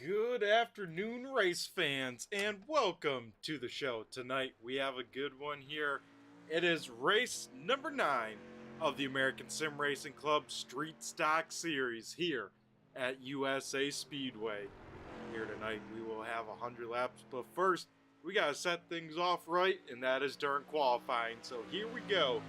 Good afternoon, race fans, and welcome to the show. Tonight we have a good one here. It is race number 9 of the American Sim Racing Club Street Stock Series here at USA Speedway. Here tonight we will have 100 laps, but first we gotta set things off right, and that is during qualifying. So here we go.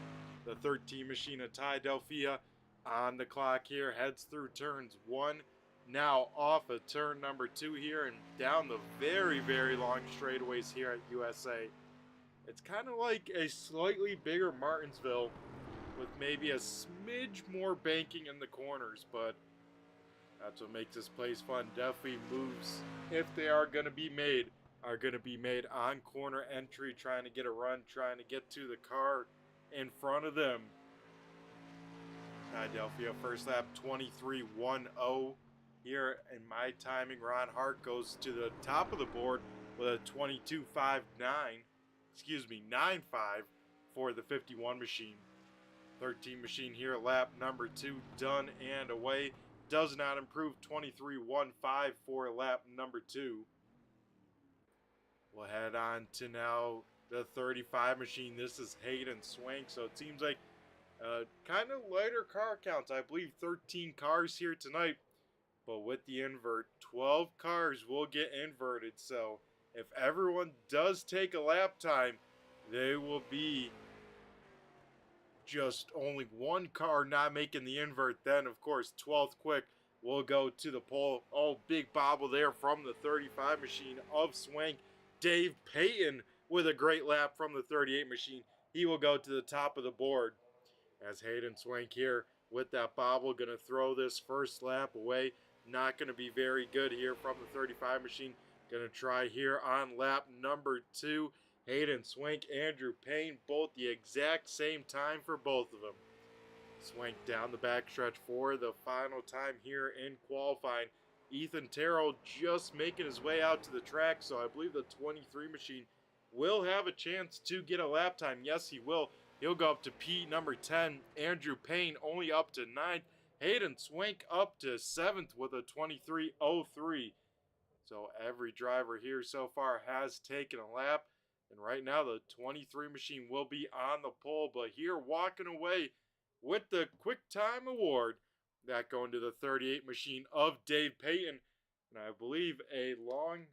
The 13 machine of Ty Delphia on the clock here, heads through turns 1. Now off of turn number 2 here and down the very long straightaways here at USA. It's kind of like a slightly bigger Martinsville with maybe a smidge more banking in the corners, but that's what makes this place fun. Definitely moves, if they are going to be made on corner entry, trying to get a run, trying to get to the car in front of them. Philadelphia first lap 23.10. Here in my timing, Ron Hart goes to the top of the board with a 9.5 for the 51 machine. 13 machine here, lap number 2 done and away. Does not improve, 23.15 for lap number 2. We'll head on to now the 35 machine. This is Hayden Swank, so it seems like kind of lighter car counts. I believe 13 cars here tonight. But with the invert, 12 cars will get inverted. So if everyone does take a lap time, they will be just only one car not making the invert. Then, of course, 12th quick will go to the pole. Oh, big bobble there from the 35 machine of Swank. Dave Payton with a great lap from the 38 machine. He will go to the top of the board. As Hayden Swank here with that bobble, going to throw this first lap away. Not going to be very good here from the 35 machine. Going to try here on lap number 2. Hayden Swank, Andrew Payne, both the exact same time for both of them. Swank down the backstretch for the final time here in qualifying. Ethan Terrell just making his way out to the track, so I believe the 23 machine will have a chance to get a lap time. Yes, he will. He'll go up to P number 10. Andrew Payne only up to 9th. Hayden Swank up to 7th with a 23.03. So every driver here so far has taken a lap. And right now the 23 machine will be on the pole. But here walking away with the quick time award, that going to the 38 machine of Dave Payton. And I believe a long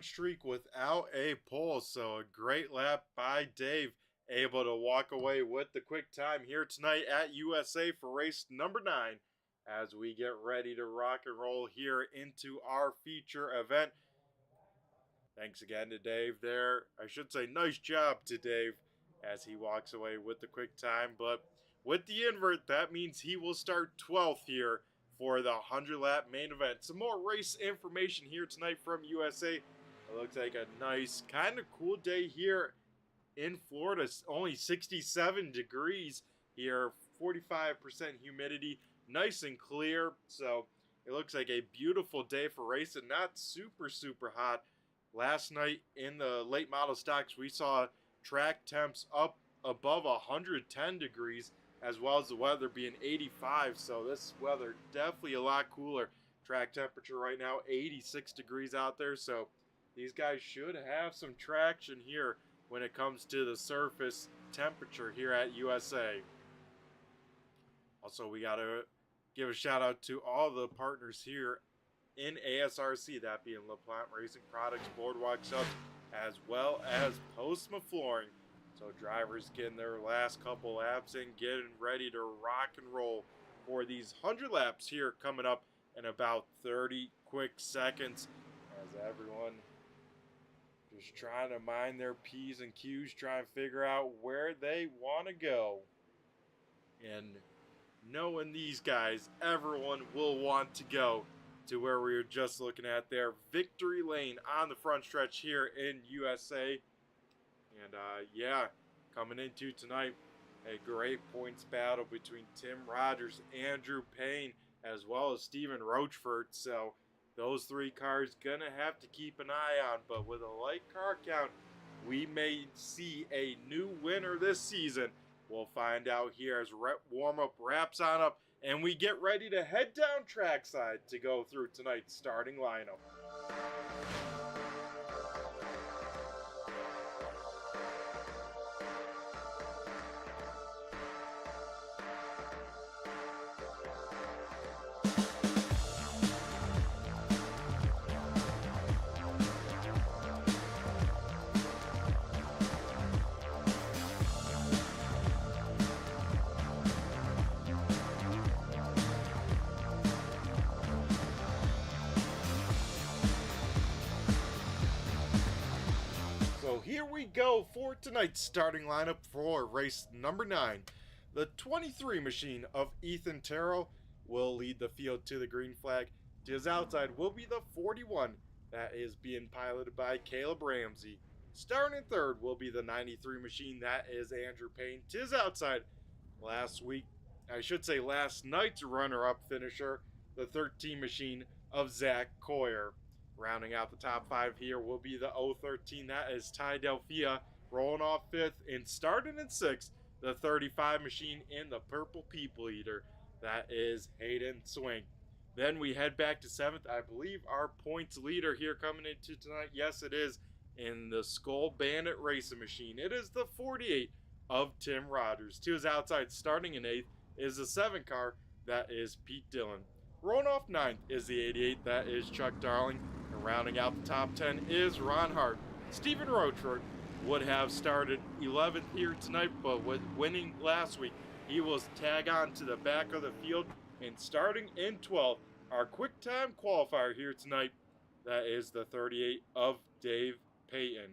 streak without a pole. So a great lap by Dave, able to walk away with the quick time here tonight at USA for race number 9 as we get ready to rock and roll here into our feature event. Thanks again to Dave there. I should say nice job to Dave as he walks away with the quick time. But with the invert, that means he will start 12th here for the 100-lap main event. Some more race information here tonight from USA. It looks like a nice, kind of cool day here in Florida. Only 67 degrees here, 45% humidity, nice and clear. So it looks like a beautiful day for racing. Not super hot. Last night in the late model stocks, we saw track temps up above 110 degrees, as well as the weather being 85. So this weather definitely a lot cooler. Track temperature right now 86 degrees out there. So these guys should have some traction here when it comes to the surface temperature here at USA. Also, we got to give a shout out to all the partners here in ASRC, that being LaPlante Racing Products, Boardwalk Subs, as well as Postma Flooring. So drivers getting their last couple laps in, getting ready to rock and roll for these 100 laps here coming up in about 30 quick seconds, as everyone just trying to mind their P's and Q's, trying to figure out where they want to go. And knowing these guys, everyone will want to go to where we were just looking at there, Victory Lane on the front stretch here in USA. And yeah, coming into tonight, a great points battle between Tim Rogers, Andrew Payne, as well as Stephen Rochford. So those 3 cars gonna have to keep an eye on, but with a light car count, we may see a new winner this season We'll find out here as warm-up wraps on up and we get ready to head down trackside to go through tonight's starting lineup. So here we go for tonight's starting lineup for race number 9. The 23 machine of Ethan Terrell will lead the field to the green flag. To his outside will be the 41 that is being piloted by Caleb Ramsey. Starting in third will be the 93 machine that is Andrew Payne. To his outside, last night's runner-up finisher, the 13 machine of Zach Coyer. Rounding out the top 5 here will be the 013, that is Ty Delphia, rolling off 5th, and starting in 6th, the 35 machine in the Purple People Eater, that is Hayden Swink. Then we head back to 7th, I believe our points leader here coming into tonight, yes it is, in the Skull Bandit Racing Machine. It is the 48 of Tim Rogers. To his outside, starting in 8th, is the 7 car, that is Pete Dillon. Rolling off 9th is the 88, that is Chuck Darling. And rounding out the top 10 is Ron Hart. Stephen Rochford would have started 11th here tonight, but with winning last week, he will tag on to the back of the field. And starting in 12th, our quick time qualifier here tonight, that is the 38 of Dave Payton.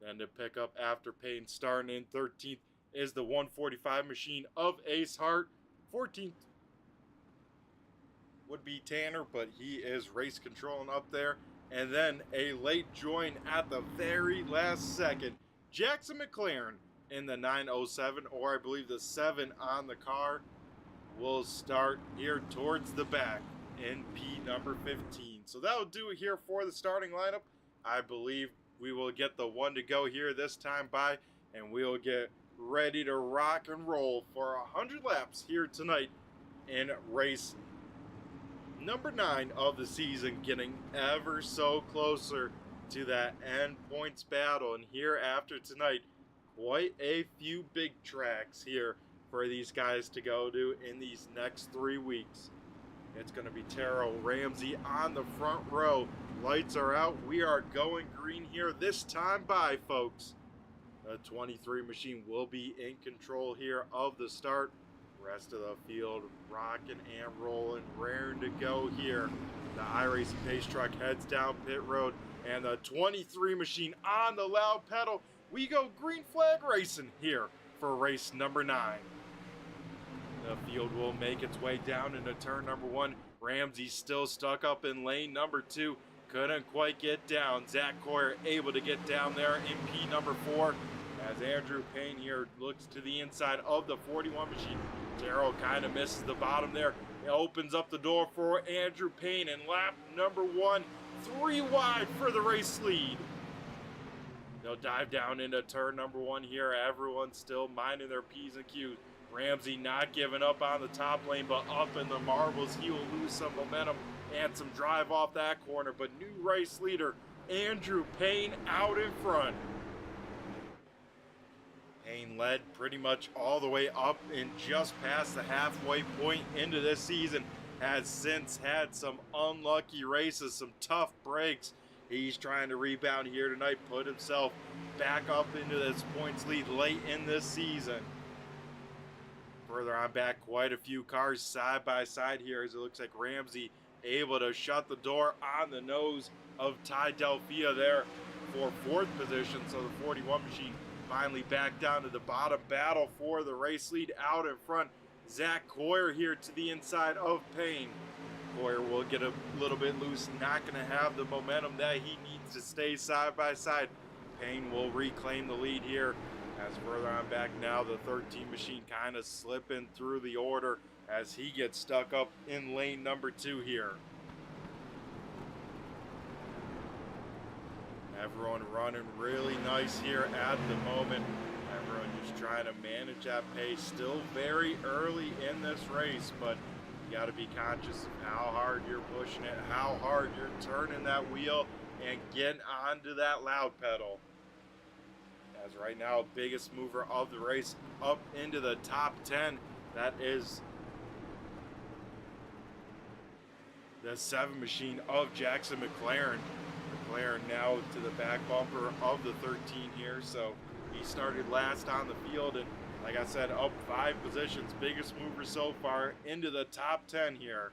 Then to pick up after Payton, starting in 13th, is the 145 machine of Ace Hart. 14th would be Tanner, but he is race controlling up there. And then a late join at the very last second, Jackson McLaren in the 907, or I believe the 7 on the car, will start here towards the back in P number 15. So that'll do it here for the starting lineup. I believe we will get the one to go here this time by, and we'll get ready to rock and roll for 100 laps here tonight in race number 9 of the season, getting ever so closer to that end points battle. And here after tonight, quite a few big tracks here for these guys to go to in these next 3 weeks. It's going to be Terrell Ramsey on the front row. Lights are out. We are going green here this time by, folks. The 23 machine will be in control here of the start. Rest of the field rocking and rolling, raring to go here. The iRacing Pace Truck heads down pit road, and the 23 machine on the loud pedal. We go green flag racing here for race number 9. The field will make its way down into turn number 1. Ramsey still stuck up in lane number 2. Couldn't quite get down. Zach Coyer able to get down there in P number 4. As Andrew Payne here looks to the inside of the 41 machine. Darrell kind of misses the bottom there. It opens up the door for Andrew Payne, and lap number 1, 3 wide for the race lead. They'll dive down into turn number 1 here. Everyone's still minding their P's and Q's. Ramsey not giving up on the top lane, but up in the marbles. He will lose some momentum and some drive off that corner. But new race leader, Andrew Payne, out in front. Payne led pretty much all the way up and just past the halfway point into this season. Has since had some unlucky races, some tough breaks. He's trying to rebound here tonight, put himself back up into this points lead late in this season. Further on back, quite a few cars side by side here as it looks like Ramsey able to shut the door on the nose of Ty Delphia there for 4th position. So the 41 machine finally back down to the bottom. Battle for the race lead out in front. Zach Coyer here to the inside of Payne. Coyer will get a little bit loose, not going to have the momentum that he needs to stay side by side. Payne will reclaim the lead here. As further on back now, the 13 machine kind of slipping through the order as he gets stuck up in lane number 2 here. Everyone running really nice here at the moment Everyone just trying to manage that pace. Still very early in this race, but you got to be conscious of how hard you're pushing it, how hard you're turning that wheel, and getting onto that loud pedal. As right now, biggest mover of the race up into the top 10. That is the 7 machine of Jackson McLaren. McLaren now to the back bumper of the 13 here, so he started last on the field, and like I said, up 5 positions. Biggest mover so far into the top 10 here.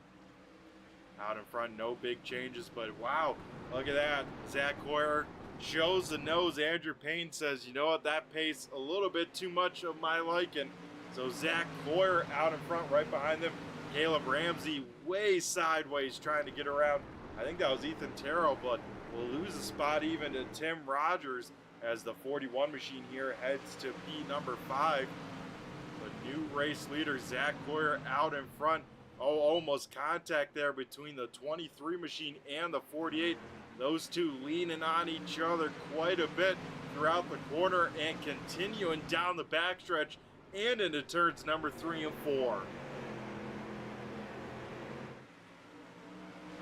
Out in front, no big changes, but wow, look at that. Zach Hoyer shows the nose. Andrew Payne says, you know what, that pace a little bit too much of my liking. So Zach Hoyer out in front, right behind them. Caleb Ramsey way sideways trying to get around. I think that was Ethan Terrell, but we'll lose a spot even to Tim Rogers as the 41 machine here heads to P number 5. The new race leader, Zach Hoyer, out in front. Oh, almost contact there between the 23 machine and the 48. Those two leaning on each other quite a bit throughout the corner and continuing down the backstretch and into turns number 3 and 4.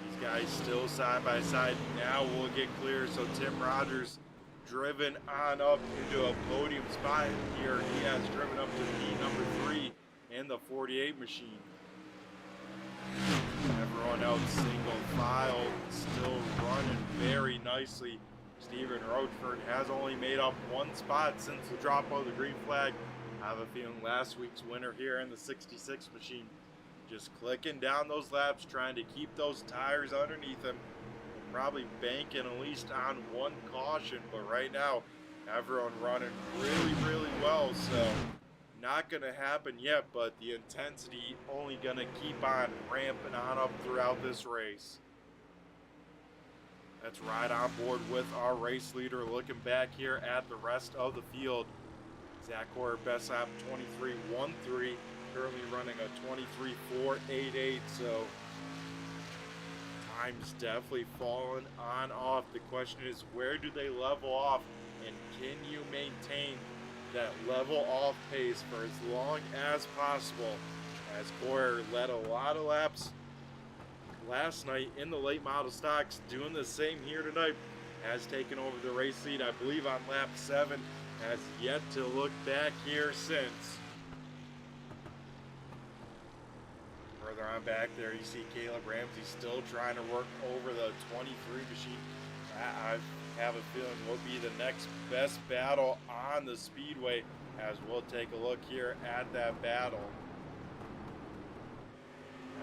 These guys still side by side. Now we'll get clear. So Tim Rogers driven on up into a podium spot here. He has driven up to P number 3 in the 48 machine. Everyone else single file, still running very nicely. Stephen Rochford has only made up 1 spot since the drop of the green flag. I have a feeling last week's winner here in the 66 machine. Just clicking down those laps, trying to keep those tires underneath him. Probably banking at least on 1 caution, but right now, everyone running really, really well, so not going to happen yet, but the intensity only going to keep on ramping on up throughout this race. Let's ride on board with our race leader. Looking back here at the rest of the field, Zach Hoyer, best lap 23.13, currently running a 23.488, so time's definitely fallen on off. The question is, where do they level off, and can you maintain that level off pace for as long as possible? As Hoyer led a lot of laps last night in the late model stocks, doing the same here tonight, has taken over the race lead, I believe, on lap 7, has yet to look back here since. Further on back there, you see Caleb Ramsey still trying to work over the 23 machine. I have a feeling will be the next best battle on the Speedway, as we'll take a look here at that battle.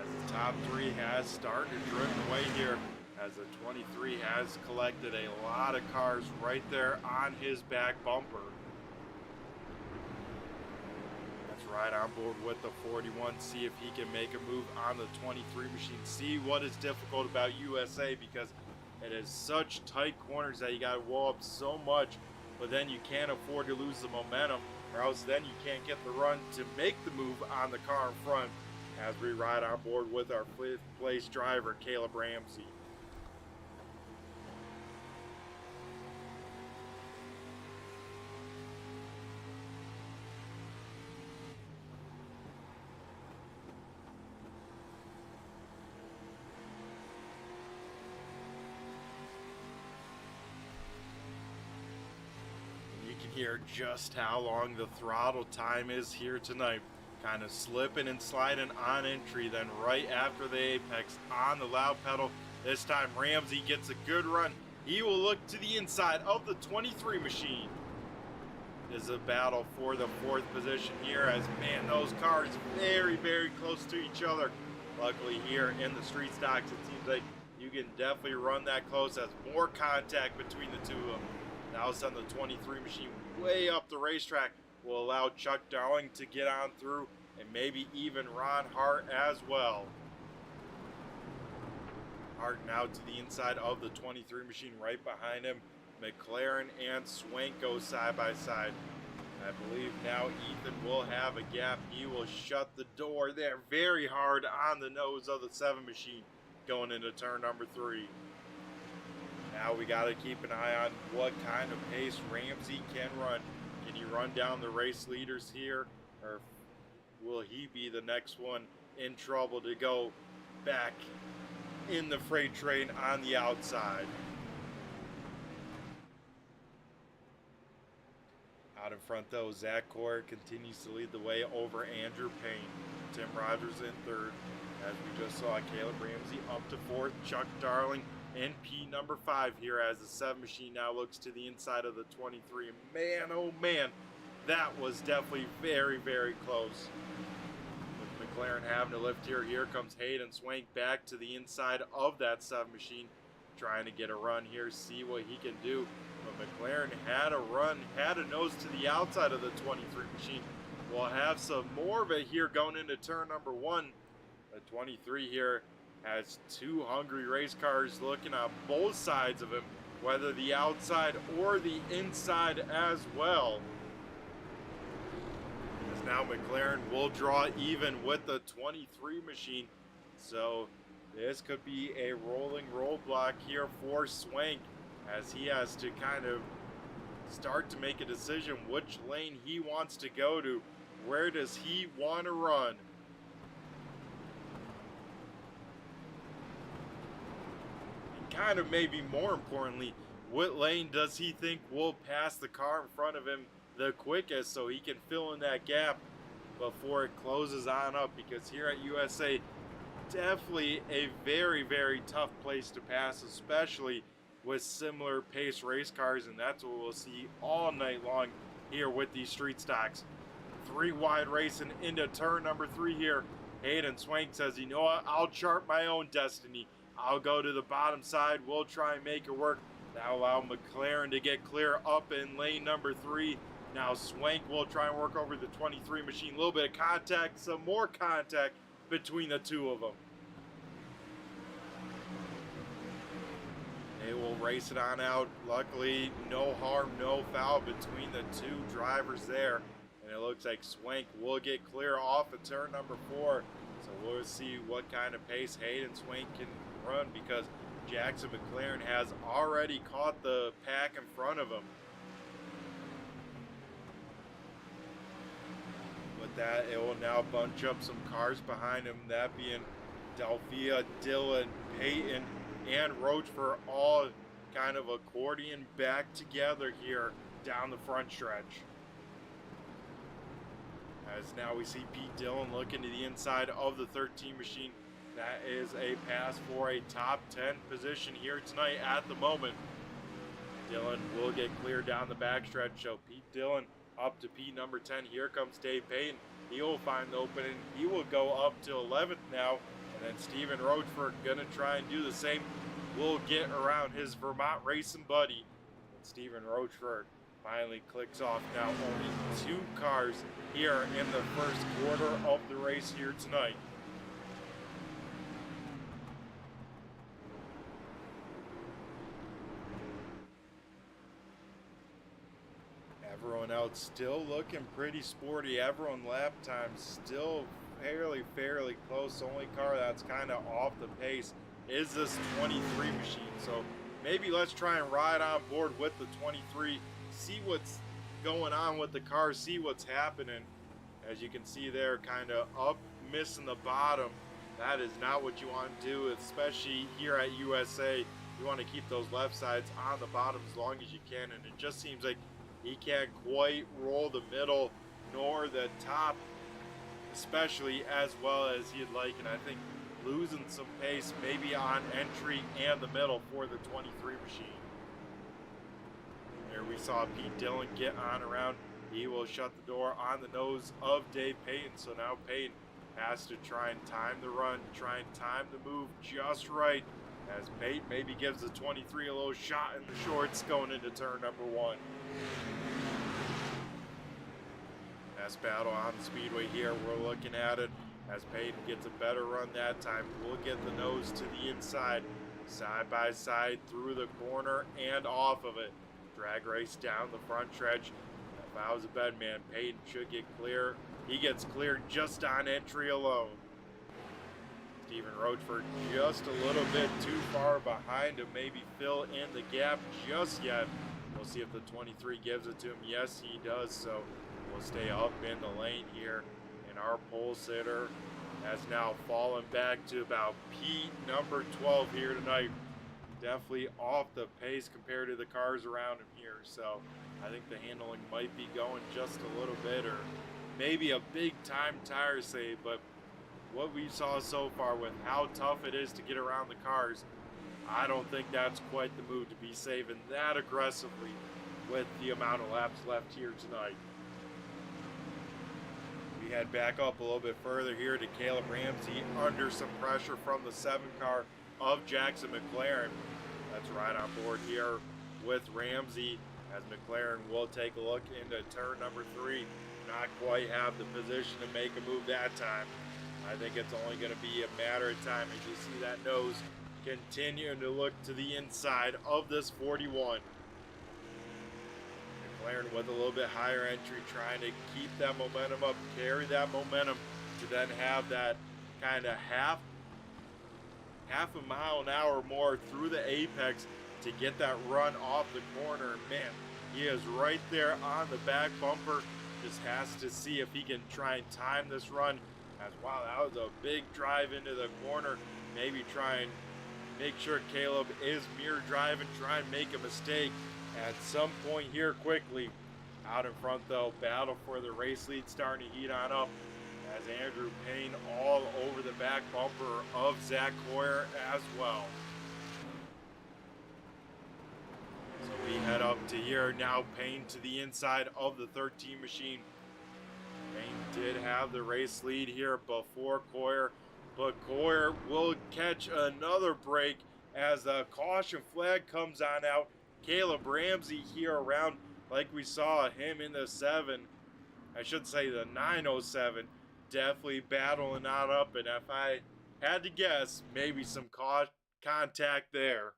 As the top 3 has started driven away here, as the 23 has collected a lot of cars right there on his back bumper. Let's ride on board with the 41, see if he can make a move on the 23 machine. See what is difficult about USA, because it is such tight corners that you got to wall up so much, but then you can't afford to lose the momentum, or else then you can't get the run to make the move on the car in front, as we ride on board with our 5th place driver, Caleb Ramsey. Hear just how long the throttle time is here tonight. Kind of slipping and sliding on entry, then right after the apex on the loud pedal. This time Ramsey gets a good run. He will look to the inside of the 23 machine. This is a battle for the 4th position here, as man, those cars very, very close to each other. Luckily here in the street stocks, it seems like you can definitely run that close, as more contact between the two of them. Now it's on the 23 machine way up the racetrack, will allow Chuck Dowling to get on through, and maybe even Ron Hart as well. Hart now to the inside of the 23 machine, right behind him. McLaren and Swank go side by side. I believe now Ethan will have a gap. He will shut the door there very hard on the nose of the 7 machine going into turn number 3. Now we got to keep an eye on what kind of pace Ramsey can run. Can Can he run down the race leaders here, or will he be the next one in trouble to go back in the freight train on the outside? Out in front, though, Zach Core continues to lead the way over Andrew Payne. Tim Rogers in third. As we just saw, Caleb Ramsey up to fourth. Chuck Darling in P number 5 here as the 7 machine now looks to the inside of the 23. Man, oh man, that was definitely very, very close. With McLaren having to lift here, here comes Hayden Swank back to the inside of that 7 machine, trying to get a run here, see what he can do. But McLaren had a run, had a nose to the outside of the 23 machine. We'll have some more of it here going into turn number 1. The 23 here has 2 hungry race cars looking on both sides of him, whether the outside or the inside as well. As now McLaren will draw even with the 23 machine. So this could be a rolling roadblock here for Swank, as he has to kind of start to make a decision which lane he wants to go to. Where does he want to run? And kind of maybe more importantly, what lane does he think will pass the car in front of him the quickest so he can fill in that gap before it closes on up? Because here at USA, definitely a very, very tough place to pass, especially with similar pace race cars, and that's what we'll see all night long here with these street stocks. 3 wide racing into turn number 3 here. Hayden Swank says, you know what, I'll chart my own destiny. I'll go to the bottom side. We'll try and make it work. That'll allow McLaren to get clear up in lane number 3. Now Swank will try and work over the 23 machine. A little bit of contact, some more contact between the two of them. They will race it on out. Luckily, no harm, no foul between the 2 drivers there. And it looks like Swank will get clear off of turn number 4. So we'll see what kind of pace Hayden Swank can run, because Jackson McLaren has already caught the pack in front of him. With that, it will now bunch up some cars behind him, that being Delphia, Dillon, Peyton, and Roachford, all kind of accordion back together here down the front stretch. As now we see Pete Dillon looking to the inside of the 13 machine. That is a pass for a top 10 position here tonight at the moment. Dillon will get clear down the backstretch. So Pete Dillon up to P number 10. Here comes Dave Payton. He will find the opening. He will go up to 11th now. And then Steven Roachford going to try and do the same. Will get around his Vermont racing buddy. And Steven Roachford finally clicks off. Now only 2 cars here in the first quarter of the race here tonight. Everyone else still looking pretty sporty. Everyone lap time still fairly close. The only car that's kind of off the pace is this 23 machine. So maybe let's try and ride on board with the 23, see what's going on with the car, see what's happening. As you can see there, kind of up, missing the bottom. That is not what you want to do, especially here at USA. You want to keep those left sides on the bottom as long as you can, and it just seems like he can't quite roll the middle nor the top, especially as well as he'd like. And I think losing some pace maybe on entry and the middle for the 23 machine. There we saw Pete Dillon get on around. He will shut the door on the nose of Dave Payton. So now Payton has to try and time the run, try and time the move just right, as Payton maybe gives the 23 a little shot in the shorts going into turn number 1. Best battle on the speedway here. We're looking at it as Payton gets a better run that time. We'll get the nose to the inside, side by side through the corner and off of it. Drag race down the front stretch. If I was a bed man, Payton should get clear. He gets clear just on entry alone. Steven Roachford just a little bit too far behind to maybe fill in the gap just yet. We'll see if the 23 gives it to him. Yes, he does. So we'll stay up in the lane here. And our pole sitter has now fallen back to about P number 12 here tonight. Definitely off the pace compared to the cars around him here. So I think the handling might be going just a little bit, or maybe a big time tire save. But what we saw so far with how tough it is to get around the cars, I don't think that's quite the move to be saving that aggressively with the amount of laps left here tonight. We head back up a little bit further here to Caleb Ramsey under some pressure from the 7 car of Jackson McLaren. Let's ride on board here with Ramsey as McLaren will take a look into turn number 3. Not quite have the position to make a move that time. I think it's only going to be a matter of time as you see that nose continuing to look to the inside of this 41. McLaren with a little bit higher entry, trying to keep that momentum up, carry that momentum to then have that kind of half a mile an hour more through the apex to get that run off the corner. Man, he is right there on the back bumper. Just has to see if he can try and time this run. As wow, that was a big drive into the corner. Maybe try and make sure Caleb is mirror driving, try and make a mistake at some point here quickly. Out in front though, battle for the race lead starting to heat on up as Andrew Payne all over the back bumper of Zach Hoyer as well. So we head up to here now. Payne to the inside of the 13 machine. Payne did have the race lead here before Hoyer, but Hoyer will catch another break as the caution flag comes on out. Caleb Ramsey here around, like we saw him in the 7, I should say the 907, definitely battling on up, and if I had to guess, maybe some contact there.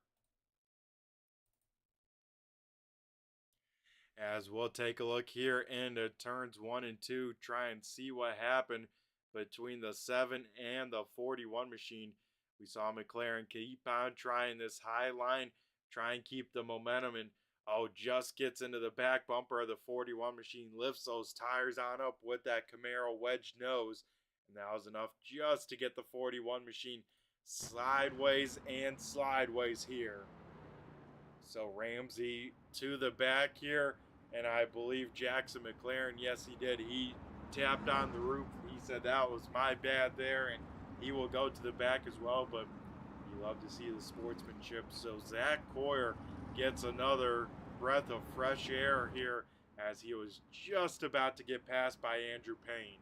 As we'll take a look here into turns 1 and 2, try and see what happened between the 7 and the 41 machine. We saw McLaren keep on trying this high line, try and keep the momentum, and just gets into the back bumper of the 41 machine, lifts those tires on up with that Camaro wedge nose, and that was enough just to get the 41 machine sideways and slideways here. So Ramsey to the back here, and I believe Jackson McLaren, yes he did, he tapped on the roof. He said that was my bad there, and he will go to the back as well, but you love to see the sportsmanship. So Zach Hoyer gets another breath of fresh air here as he was just about to get passed by Andrew Payne.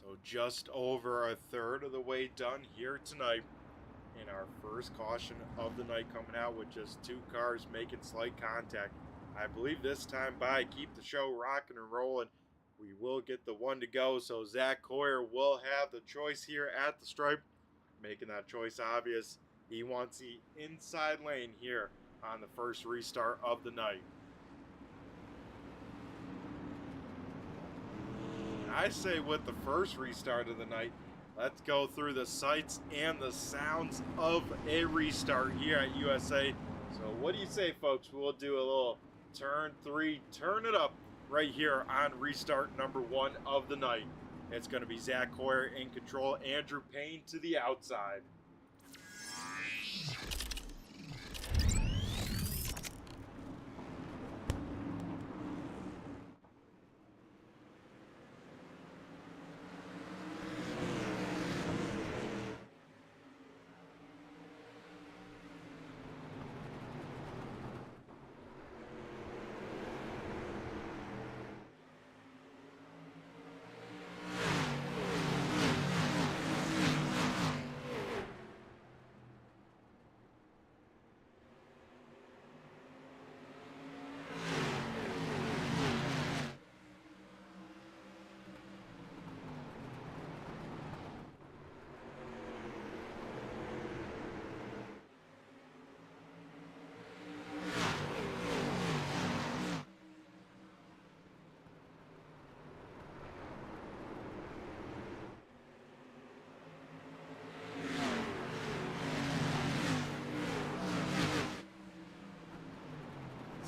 So just over a third of the way done here tonight, and our first caution of the night coming out with just 2 cars making slight contact. I believe this time by keep the show rocking and rolling. We will get the 1 to go, so Zach Hoyer will have the choice here at the stripe, making that choice obvious. He wants the inside lane here on the first restart of the night. I say with the first restart of the night, let's go through the sights and the sounds of a restart here at USA. So what do you say, folks? We'll do a little turn 3, turn it up right here on restart number 1 of the night. It's going to be Zach Hoyer in control, Andrew Payne to the outside.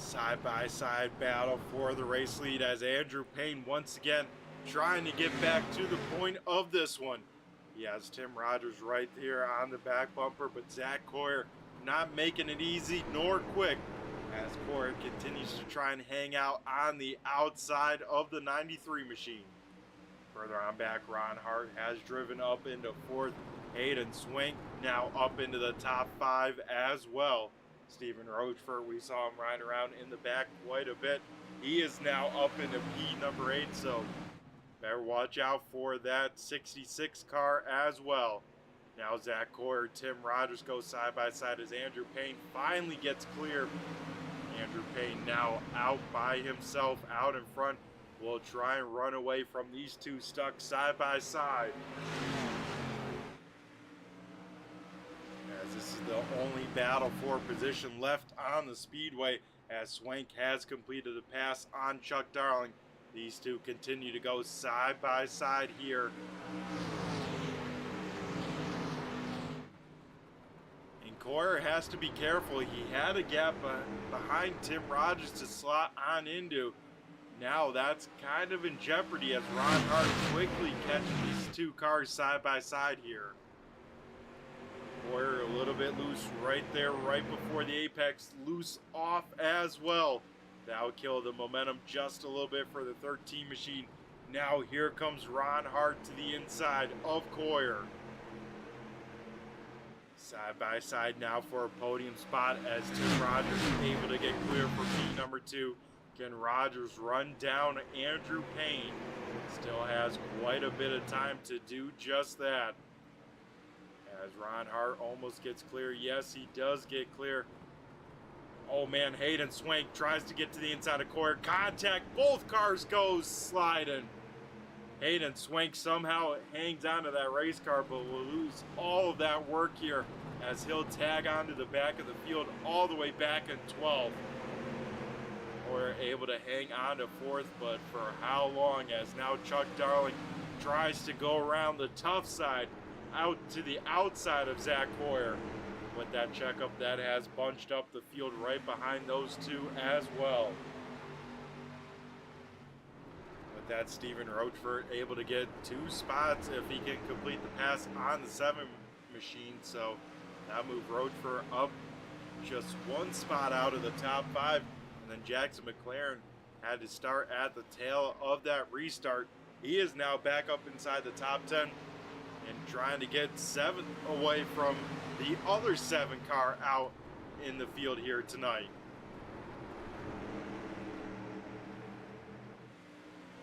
Side-by-side battle for the race lead as Andrew Payne once again trying to get back to the point of this one. He has Tim Rogers right here on the back bumper, but Zach Coyer not making it easy nor quick as Coyer continues to try and hang out on the outside of the 93 machine. Further on back, Ron Hart has driven up into fourth. Hayden Swank now up into the top 5 as well. Stephen Rochefort, we saw him ride around in the back quite a bit. He is now up into P number 8, so better watch out for that 66 car as well. Now Zach Coyer, Tim Rogers go side by side as Andrew Payne finally gets clear. Andrew Payne now out by himself, out in front. Will try and run away from these two stuck side by side. As this is the only battle for position left on the Speedway, as Swank has completed a pass on Chuck Darling. These two continue to go side by side here. And Coyer has to be careful. He had a gap behind Tim Rogers to slot on into. Now that's kind of in jeopardy as Ron Hart quickly catches these two cars side by side here. Coyer a little bit loose right there, right before the apex, loose off as well. That would kill the momentum just a little bit for the 13 machine. Now here comes Ron Hart to the inside of Coyer. Side by side now for a podium spot as Tim Rogers is able to get clear for P number 2. Can Rogers run down Andrew Payne? Still has quite a bit of time to do just that. As Ron Hart almost gets clear. Yes, he does get clear. Oh man, Hayden Swank tries to get to the inside of Coyer. Contact, both cars go sliding. Hayden Swank somehow hangs onto that race car, but will lose all of that work here as he'll tag onto the back of the field all the way back in 12th. Coyer able to hang on to 4th, but for how long? As now Chuck Darling tries to go around the tough side out to the outside of Zach Coyer. With that checkup, that has bunched up the field right behind those two as well. With that, Stephen Rochefort able to get 2 spots if he can complete the pass on the 7 machine. So that move Rochefort up just 1 spot out of the top 5. And then Jackson McLaren had to start at the tail of that restart. He is now back up inside the top 10 and trying to get 7th away from the other 7 car out in the field here tonight.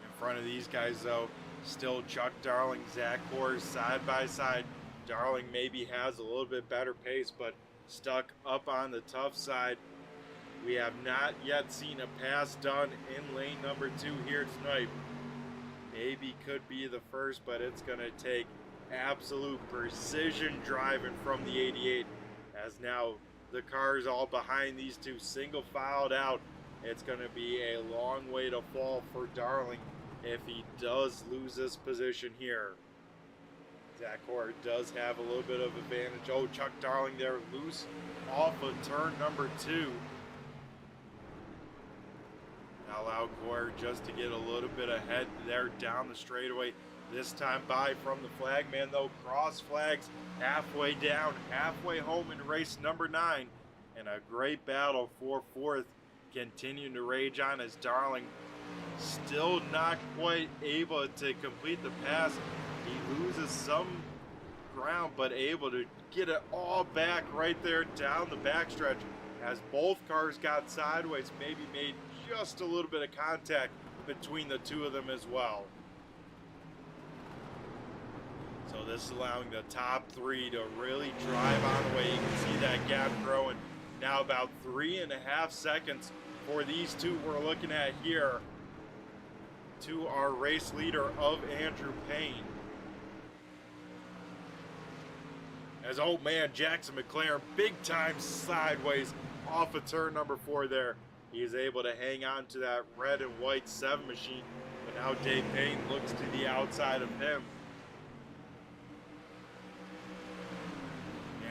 In front of these guys though, still Chuck Darling, Zach Coyer side by side. Darling maybe has a little bit better pace, but stuck up on the tough side. We have not yet seen a pass done in lane number 2 here tonight. Maybe could be the first, but it's going to take absolute precision driving from the 88. As now the cars all behind these two single filed out. It's going to be a long way to fall for Darling if he does lose this position here. Zach Coyer does have a little bit of advantage. Oh, Chuck Darling there loose off of turn number 2. Allow Coyer just to get a little bit ahead there down the straightaway. This time by from the flag man though. Cross flags halfway down, halfway home in race number 9. And a great battle for 4th continuing to rage on as Darling still not quite able to complete the pass. He loses some ground but able to get it all back right there down the backstretch as both cars got sideways, maybe made just a little bit of contact between the two of them as well. So this is allowing the top 3 to really drive on the way. You can see that gap growing. Now about 3.5 seconds for these two we're looking at here to our race leader of Andrew Payne. As, oh man, Jackson McLaren big time sideways off of turn number 4 there. He is able to hang on to that red and white 7 machine, but now Dave Payne looks to the outside of him.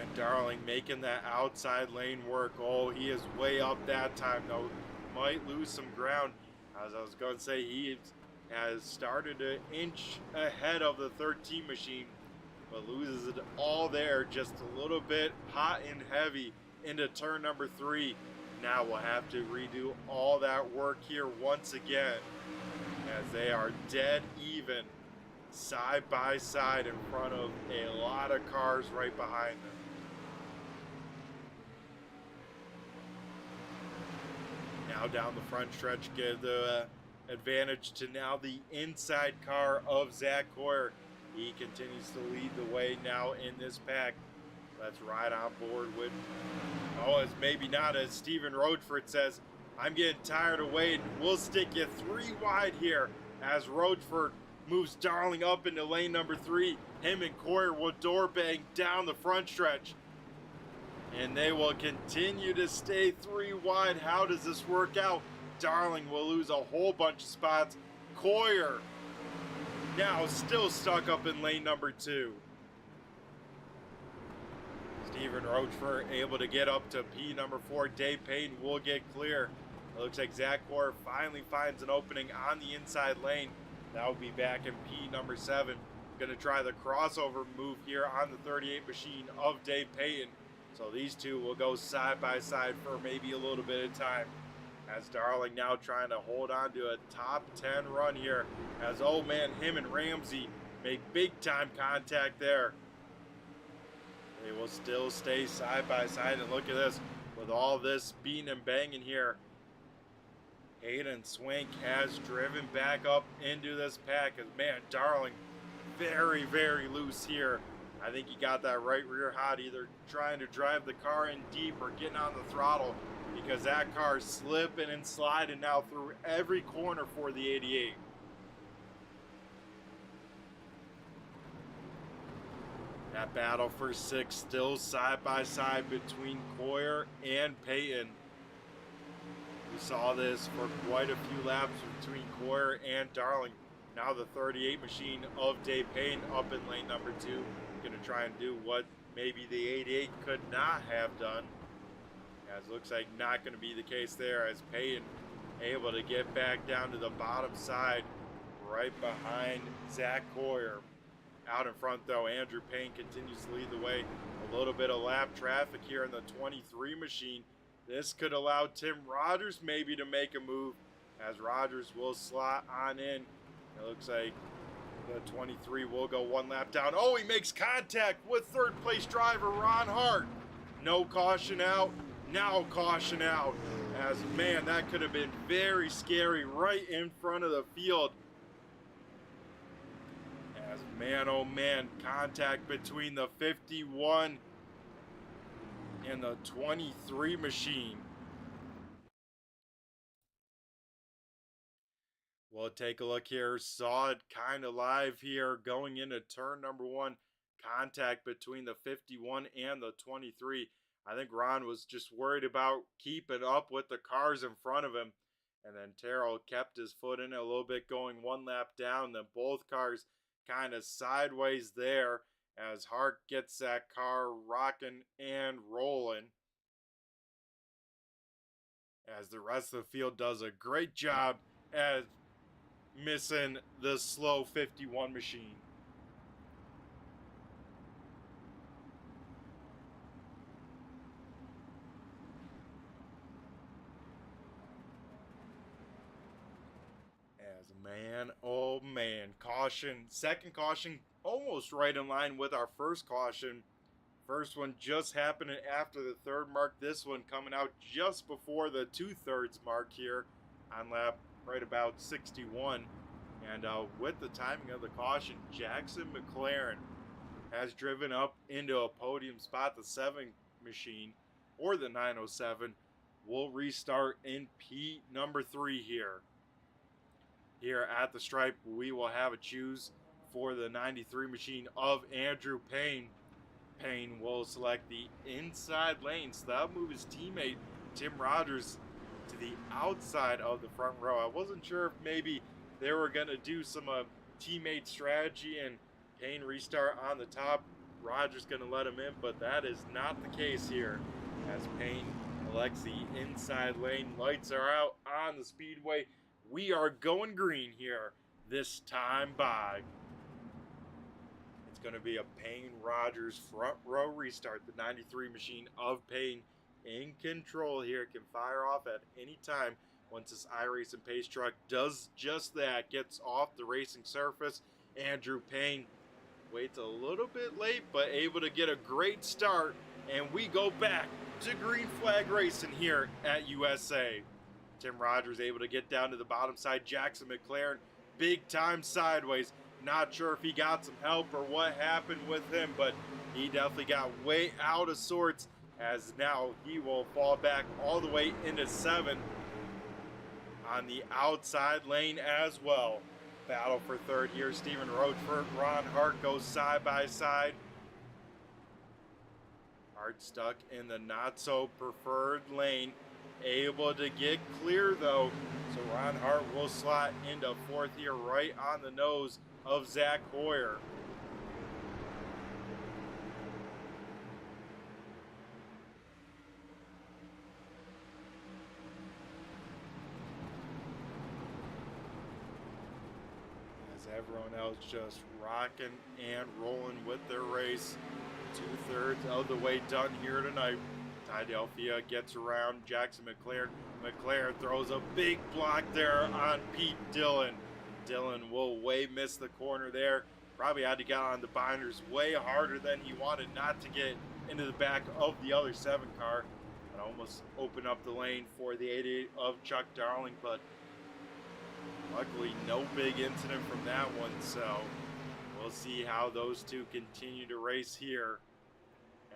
And Darling making that outside lane work. Oh, he is way up that time though. might lose some ground. As I was going to say, he has started an inch ahead of the 13 machine, but loses it all there, just a little bit hot and heavy into turn number 3. Now we'll have to redo all that work here once again, as they are dead even, side by side, in front of a lot of cars right behind them. Now down the front stretch, give the advantage to now the inside car of Zach Coyer. He continues to lead the way now in this pack. Let's ride on board with, oh, as maybe not, as Steven Rochford says, I'm getting tired of waiting. We'll stick you 3 wide here, as Rochford moves Darling up into lane number 3. Him and Coyer will door bang down the front stretch, and they will continue to stay 3 wide. How does this work out? Darling will lose a whole bunch of spots. Coyer now still stuck up in lane number 2. Steven Rochford able to get up to P number 4. Dave Payton will get clear. It looks like Zach Coyer finally finds an opening on the inside lane. That will be back in P number 7. Going to try the crossover move here on the 38 machine of Dave Payton. So these two will go side by side for maybe a little bit of time, as Darling now trying to hold on to a top 10 run here, as, oh man, him and Ramsey make big time contact there. They will still stay side by side, and look at this, with all this beating and banging here, Hayden Swank has driven back up into this pack, as, man, Darling very, very loose here. I think he got that right rear hot, either trying to drive the car in deep or getting on the throttle, because that car is slipping and sliding now through every corner for the 88. That battle for 6 still side by side between Coyer and Payton. We saw this for quite a few laps between Coyer and Darling. Now the 38 machine of Dave Payton up in lane number 2. Going to try and do what maybe the 88 could not have done. As looks like not going to be the case there, as Payton able to get back down to the bottom side right behind Zach Coyer. Out in front though, Andrew Payne continues to lead the way. A little bit of lap traffic here in the 23 machine. This could allow Tim Rogers maybe to make a move, as Rogers will slot on in. It looks like the 23 will go 1 lap down. Oh, he makes contact with 3rd place driver Ron Hart. No caution out. Now caution out. As, man, that could have been very scary right in front of the field. As, man, oh man, contact between the 51 and the 23 machine. We'll take a look here. Saw it kind of live here going into turn number 1. Contact between the 51 and the 23. I think Ron was just worried about keeping up with the cars in front of him. And then Terrell kept his foot in it a little bit, going 1 lap down. Then both cars kind of sideways there, as Hart gets that car rocking and rolling. As the rest of the field does a great job at missing the slow 51 machine. As, man, oh man, caution, second caution almost right in line with our first caution. First one just happening after the 3rd mark. This one coming out just before the 2/3 mark here on lap right about 61. And with the timing of the caution, Jackson McLaren has driven up into a podium spot. The 7 machine, or the 907, will restart in P number 3 here. Here at the stripe, we will have a choose for the 93 machine of Andrew Payne. Payne will select the inside lane, so that'll move his teammate Tim Rogers to the outside of the front row. I wasn't sure if maybe they were going to do some teammate strategy and Payne restart on the top. Rogers going to let him in, but that is not the case here, as Payne selects the inside lane. Lights are out on the Speedway. We are going green here this time by. It's going to be a Payne Rogers front row restart. The 93 machine of Payne in control here. Can fire off at any time once this iRacing pace truck does just that. Gets off the racing surface. Andrew Payne waits a little bit late, but able to get a great start. And we go back to green flag racing here at USA. Tim Rogers able to get down to the bottom side. Jackson McLaren, big time sideways. Not sure if he got some help or what happened with him, but he definitely got way out of sorts, as now he will fall back all the way into 7 on the outside lane as well. Battle for third here. Stephen Rochford, Ron Hart goes side by side. Hart stuck in the not so preferred lane. Able to get clear though. So Ron Hart will slot into 4th here, right on the nose of Zach Hoyer. Everyone else just rocking and rolling with their race. 2/3 of the way done here tonight. Philadelphia gets around Jackson McLaren. McLaren throws a big block there on Pete Dillon. Dillon will miss the corner there. Probably had to get on the binders way harder than he wanted, not to get into the back of the other 7 car. And almost open up the lane for the 88 of Chuck Darling, but luckily, no big incident from that one, so we'll see how those two continue to race here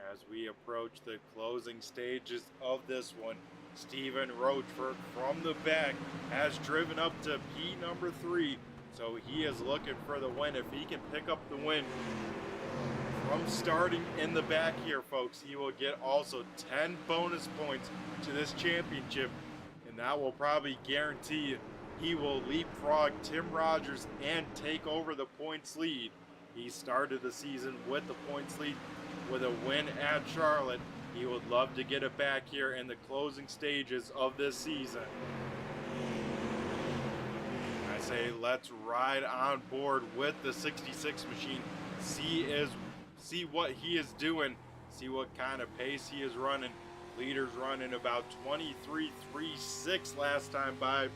as we approach the closing stages of this one. Stephen Rochford from the back has driven up to P number 3, so he is looking for the win. If he can pick up the win from starting in the back here, folks, he will get also 10 bonus points to this championship, and that will probably guarantee he will leapfrog Tim Rogers and take over the points lead. He started the season with the points lead with a win at Charlotte. He would love to get it back here in the closing stages of this season. I say let's ride on board with the 66 machine. See what he is doing. See what kind of pace he is running. Leaders running about 23.36 last time by.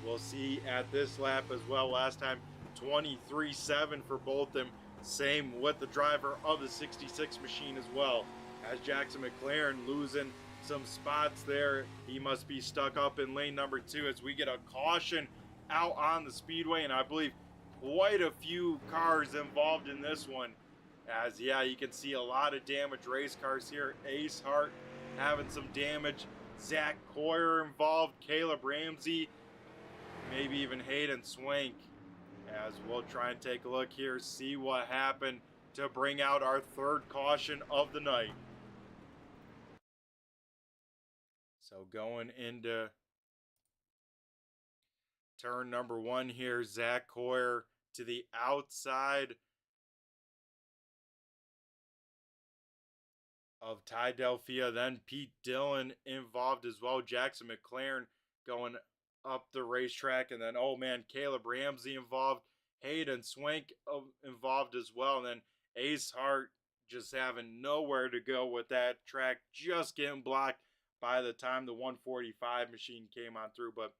We'll see at this lap as well. Last time 23.7 for both them. Same with the driver of the 66 machine as well. As Jackson McLaren losing some spots there. He must be stuck up in lane number 2 as we get a caution out on the Speedway. And I believe quite a few cars involved in this one. As, yeah, you can see a lot of damaged race cars here. Ace Hart having some damage. Zach Hoyer involved. Caleb Ramsey. Maybe even Hayden Swank. As we'll try and take a look here, see what happened to bring out our 3rd caution of the night. So going into turn number 1 here, Zach Hoyer to the outside of Ty Delphia. Then Pete Dillon involved as well. Jackson McLaren going up the racetrack, and then, oh man, Caleb Ramsey involved. Hayden Swank involved as well. And then Ace Hart just having nowhere to go with that track, just getting blocked by the time the 145 machine came on through. But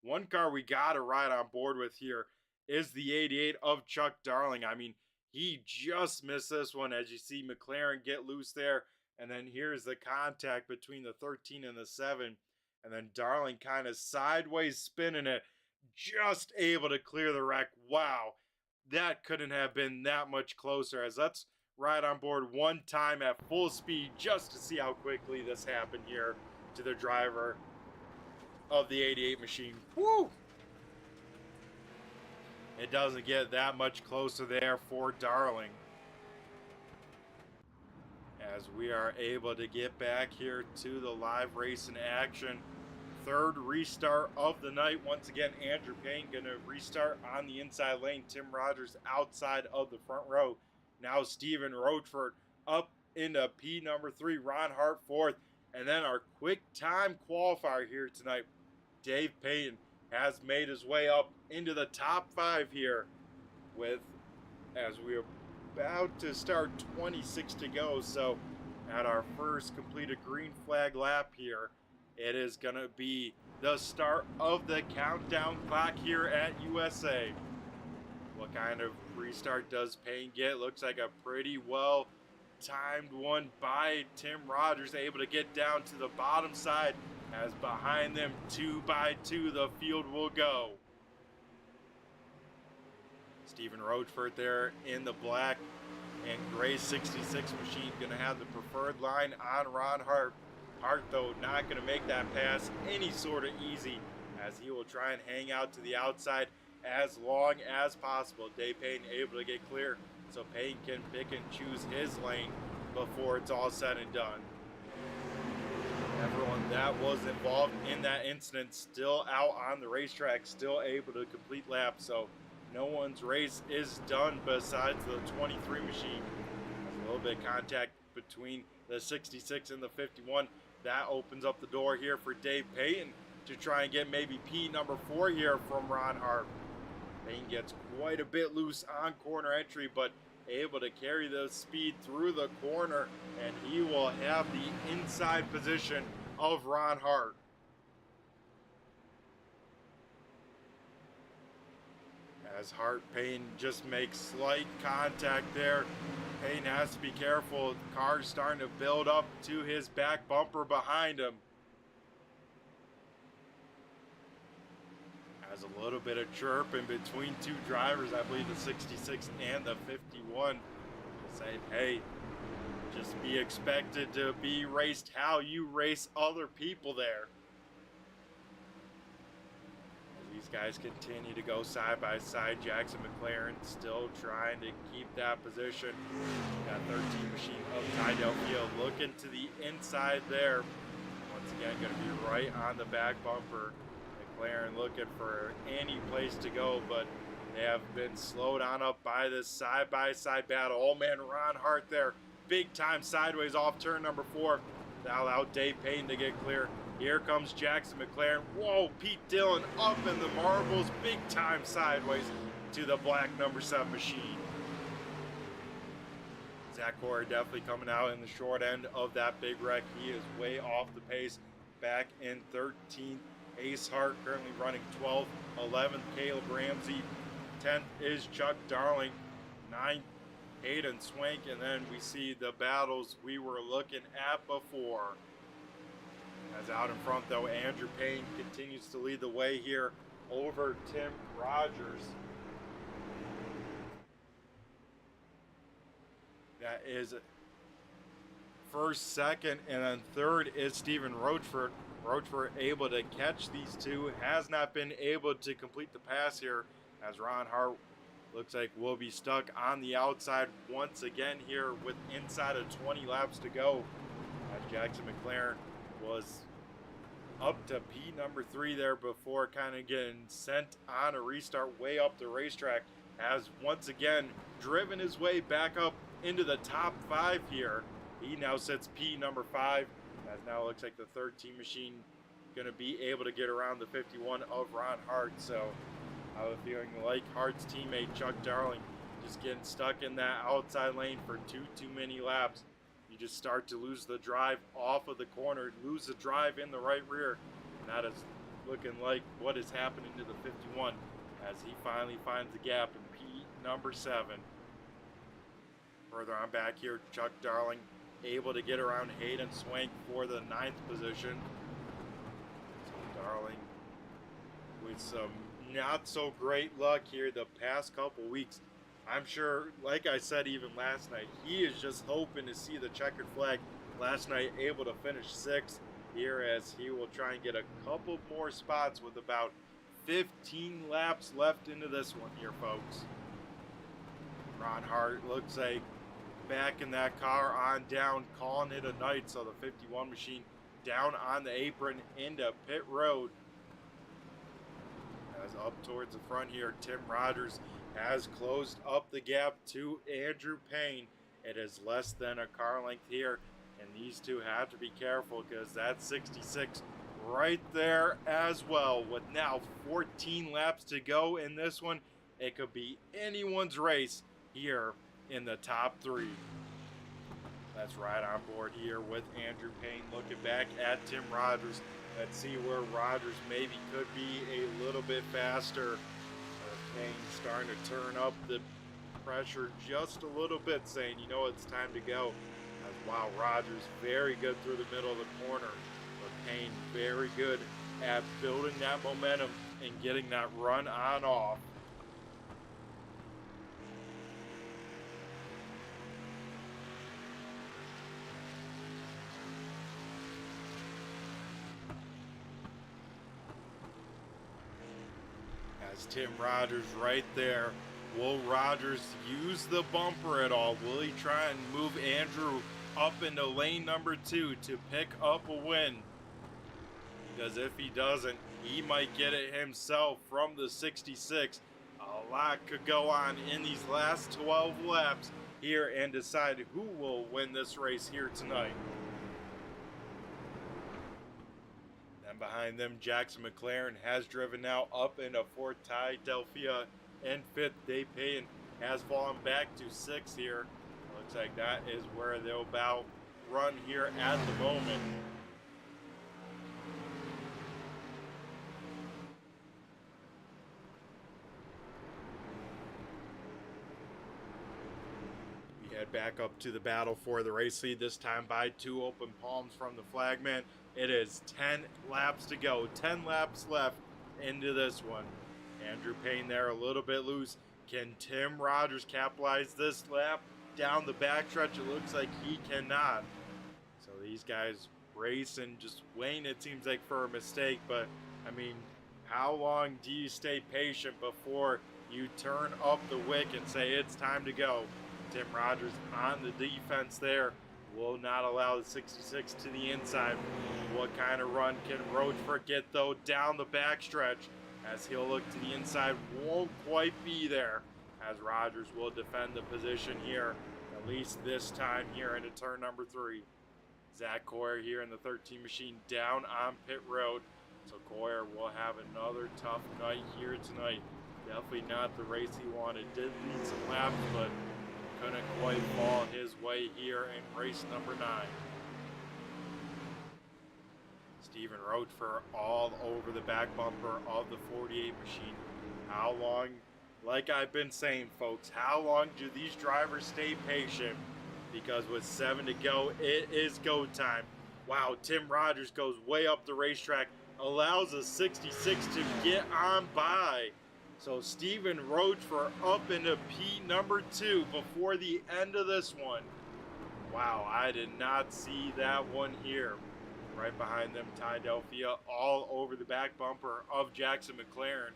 one car we got to ride on board with here is the 88 of Chuck Darling. I mean, he just missed this one, as you see McLaren get loose there. And then here's the contact between the 13 and the 7. And then Darling kind of sideways spinning it, just able to clear the wreck. Wow, that couldn't have been that much closer. As let's ride on board one time at full speed just to see how quickly this happened here to the driver of the 88 machine. Woo! It doesn't get that much closer there for Darling. As we are able to get back here to the live racing action. 3rd restart of the night. Once again, Andrew Payne going to restart on the inside lane. Tim Rogers outside of the front row. Now Stephen Rochford up into P number 3. Ron Hart 4th. And then our quick time qualifier here tonight, Dave Payton, has made his way up into the top 5 here with, as we're about to start, 26 to go. So at our first completed green flag lap here, it is going to be the start of the countdown clock here at USA. What kind of restart does Payne get? Looks like a pretty well timed one by Tim Rogers, able to get down to the bottom side, as behind them 2 by 2 the field will go. Stephen Rochford there in the black and gray 66 machine, gonna have the preferred line on Ron Hart. Hart, though, not gonna make that pass any sort of easy, as he will try and hang out to the outside as long as possible. Dave Payne able to get clear so Payne can pick and choose his lane before it's all said and done. Everyone that was involved in that incident still out on the racetrack, still able to complete laps, so no one's race is done besides the 23 machine. There's a little bit of contact between the 66 and the 51. That opens up the door here for Dave Payton to try and get maybe P number 4 here from Ron Hart. Payton gets quite a bit loose on corner entry, but able to carry the speed through the corner, and he will have the inside position of Ron Hart. As Hart Payne just makes slight contact there. Payne has to be careful. The car's starting to build up to his back bumper behind him. Has a little bit of chirp in between 2 drivers, I believe the 66 and the 51, saying, hey, just be expected to be raced how you race other people there. These guys continue to go side by side. Jackson McLaren still trying to keep that position. That 13 machine of Tydale Field looking to the inside there. Once again, going to be right on the back bumper. McLaren looking for any place to go, but they have been slowed on up by this side-by-side battle. Oh man, Ron Hart there, big time sideways off turn number 4. That allowed Dave Payne to get clear. Here comes Jackson McLaren. Whoa, Pete Dillon up in the marbles, big time sideways to the black number 7 machine. Zach Corey definitely coming out in the short end of that big wreck. He is way off the pace, back in 13th. Ace Hart currently running 12th, 11th Caleb Ramsey, 10th is Chuck Darling, 9th Hayden Swank, and then we see the battles we were looking at before. As out in front though, Andrew Payne continues to lead the way here over Tim Rogers. That is first, second, and then third is Stephen Rochford. Rochford able to catch these two, has not been able to complete the pass here, as Ron Hart looks like will be stuck on the outside once again here with inside of 20 laps to go, as Jackson McLaren was up to P number 3 there before kind of getting sent on a restart way up the racetrack, has once again driven his way back up into the top 5 here. He now sits P number 5. As now looks like the 13 machine going to be able to get around the 51 of Ron Hart. So I have a feeling like Hart's teammate Chuck Darling just getting stuck in that outside lane for too many laps. You just start to lose the drive off of the corner, lose the drive in the right rear. And that is looking like what is happening to the 51 as he finally finds the gap in P number 7. Further on back here, Chuck Darling able to get around Hayden Swank for the 9th position. So Darling with some not so great luck here the past couple weeks. I'm sure, like I said even last night, he is just hoping to see the checkered flag. Last night able to finish 6th here, as he will try and get a couple more spots with about 15 laps left into this one here, folks. Ron Hart looks like back in that car on down, calling it a night. So the 51 machine down on the apron into pit road. As up towards the front here, Tim Rogers has closed up the gap to Andrew Payne. It is less than a car length here And these two have to be careful because that's 66 right there as well. With now 14 laps to go in this one, it could be anyone's race here in the top three. Let's ride on board here with Andrew Payne, looking back at Tim Rogers. Let's see where Rogers maybe could be a little bit faster. Payne starting to turn up the pressure just a little bit, saying, you know, it's time to go. As wow, Rogers very good through the middle of the corner, but Payne very good at building that momentum and getting that run on off. As Tim Rogers right there. Will Rogers use the bumper at all? Will he try and move Andrew up into lane number 2 to pick up a win? Because if he doesn't, he might get it himself from the 66. A lot could go on in these last 12 laps here and decide who will win this race here tonight. Then behind them, Jackson McLaren has driven now up into 4th. Ty Delphia in 5th. Dave Payne has fallen back to 6th here. Looks like that is where they'll about run here at the moment. We head back up to the battle for the race lead, this time by 2 open palms from the flagman. It is 10 laps to go, 10 laps left into this one. Andrew Payne there a little bit loose. Can Tim Rogers capitalize this lap down the backstretch? It looks like he cannot. So these guys racing, just waiting, it seems like, for a mistake. But, I mean, how long do you stay patient before you turn up the wick and say it's time to go? Tim Rogers on the defense there. Will not allow the 66 to the inside. What kind of run can Roachford get, though, down the backstretch? As he'll look to the inside, won't quite be there, as Rogers will defend the position here, at least this time here into turn number 3. Zach Coyer here in the 13 machine down on pit road, so Coyer will have another tough night here tonight. Definitely not the race he wanted. Did lead some laps, but couldn't quite fall his way here in race number 9. Stephen Roachford all over the back bumper of the 48 machine. How long, like I've been saying, folks, how long do these drivers stay patient? Because with 7 to go, it is go time. Wow, Tim Rogers goes way up the racetrack, allows a 66 to get on by. So Stephen Roachford up into P number 2 before the end of this one. Wow, I did not see that one here. Right behind them, Ty Delphia all over the back bumper of Jackson McLaren.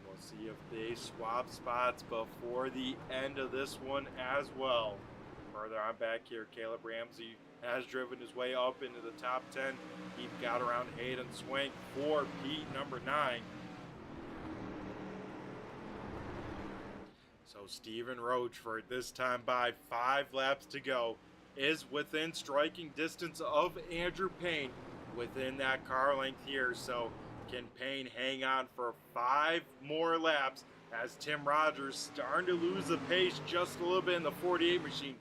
We'll see if they swap spots before the end of this one as well. Further on back here, Caleb Ramsey has driven his way up into the top 10. He got around Hayden Swank for P number 9. So Stephen Roachford, this time by 5 laps to go, is within striking distance of Andrew Payne within that car length here. So can Payne hang on for 5 more laps as Tim Rogers starting to lose the pace just a little bit in the 48 machine?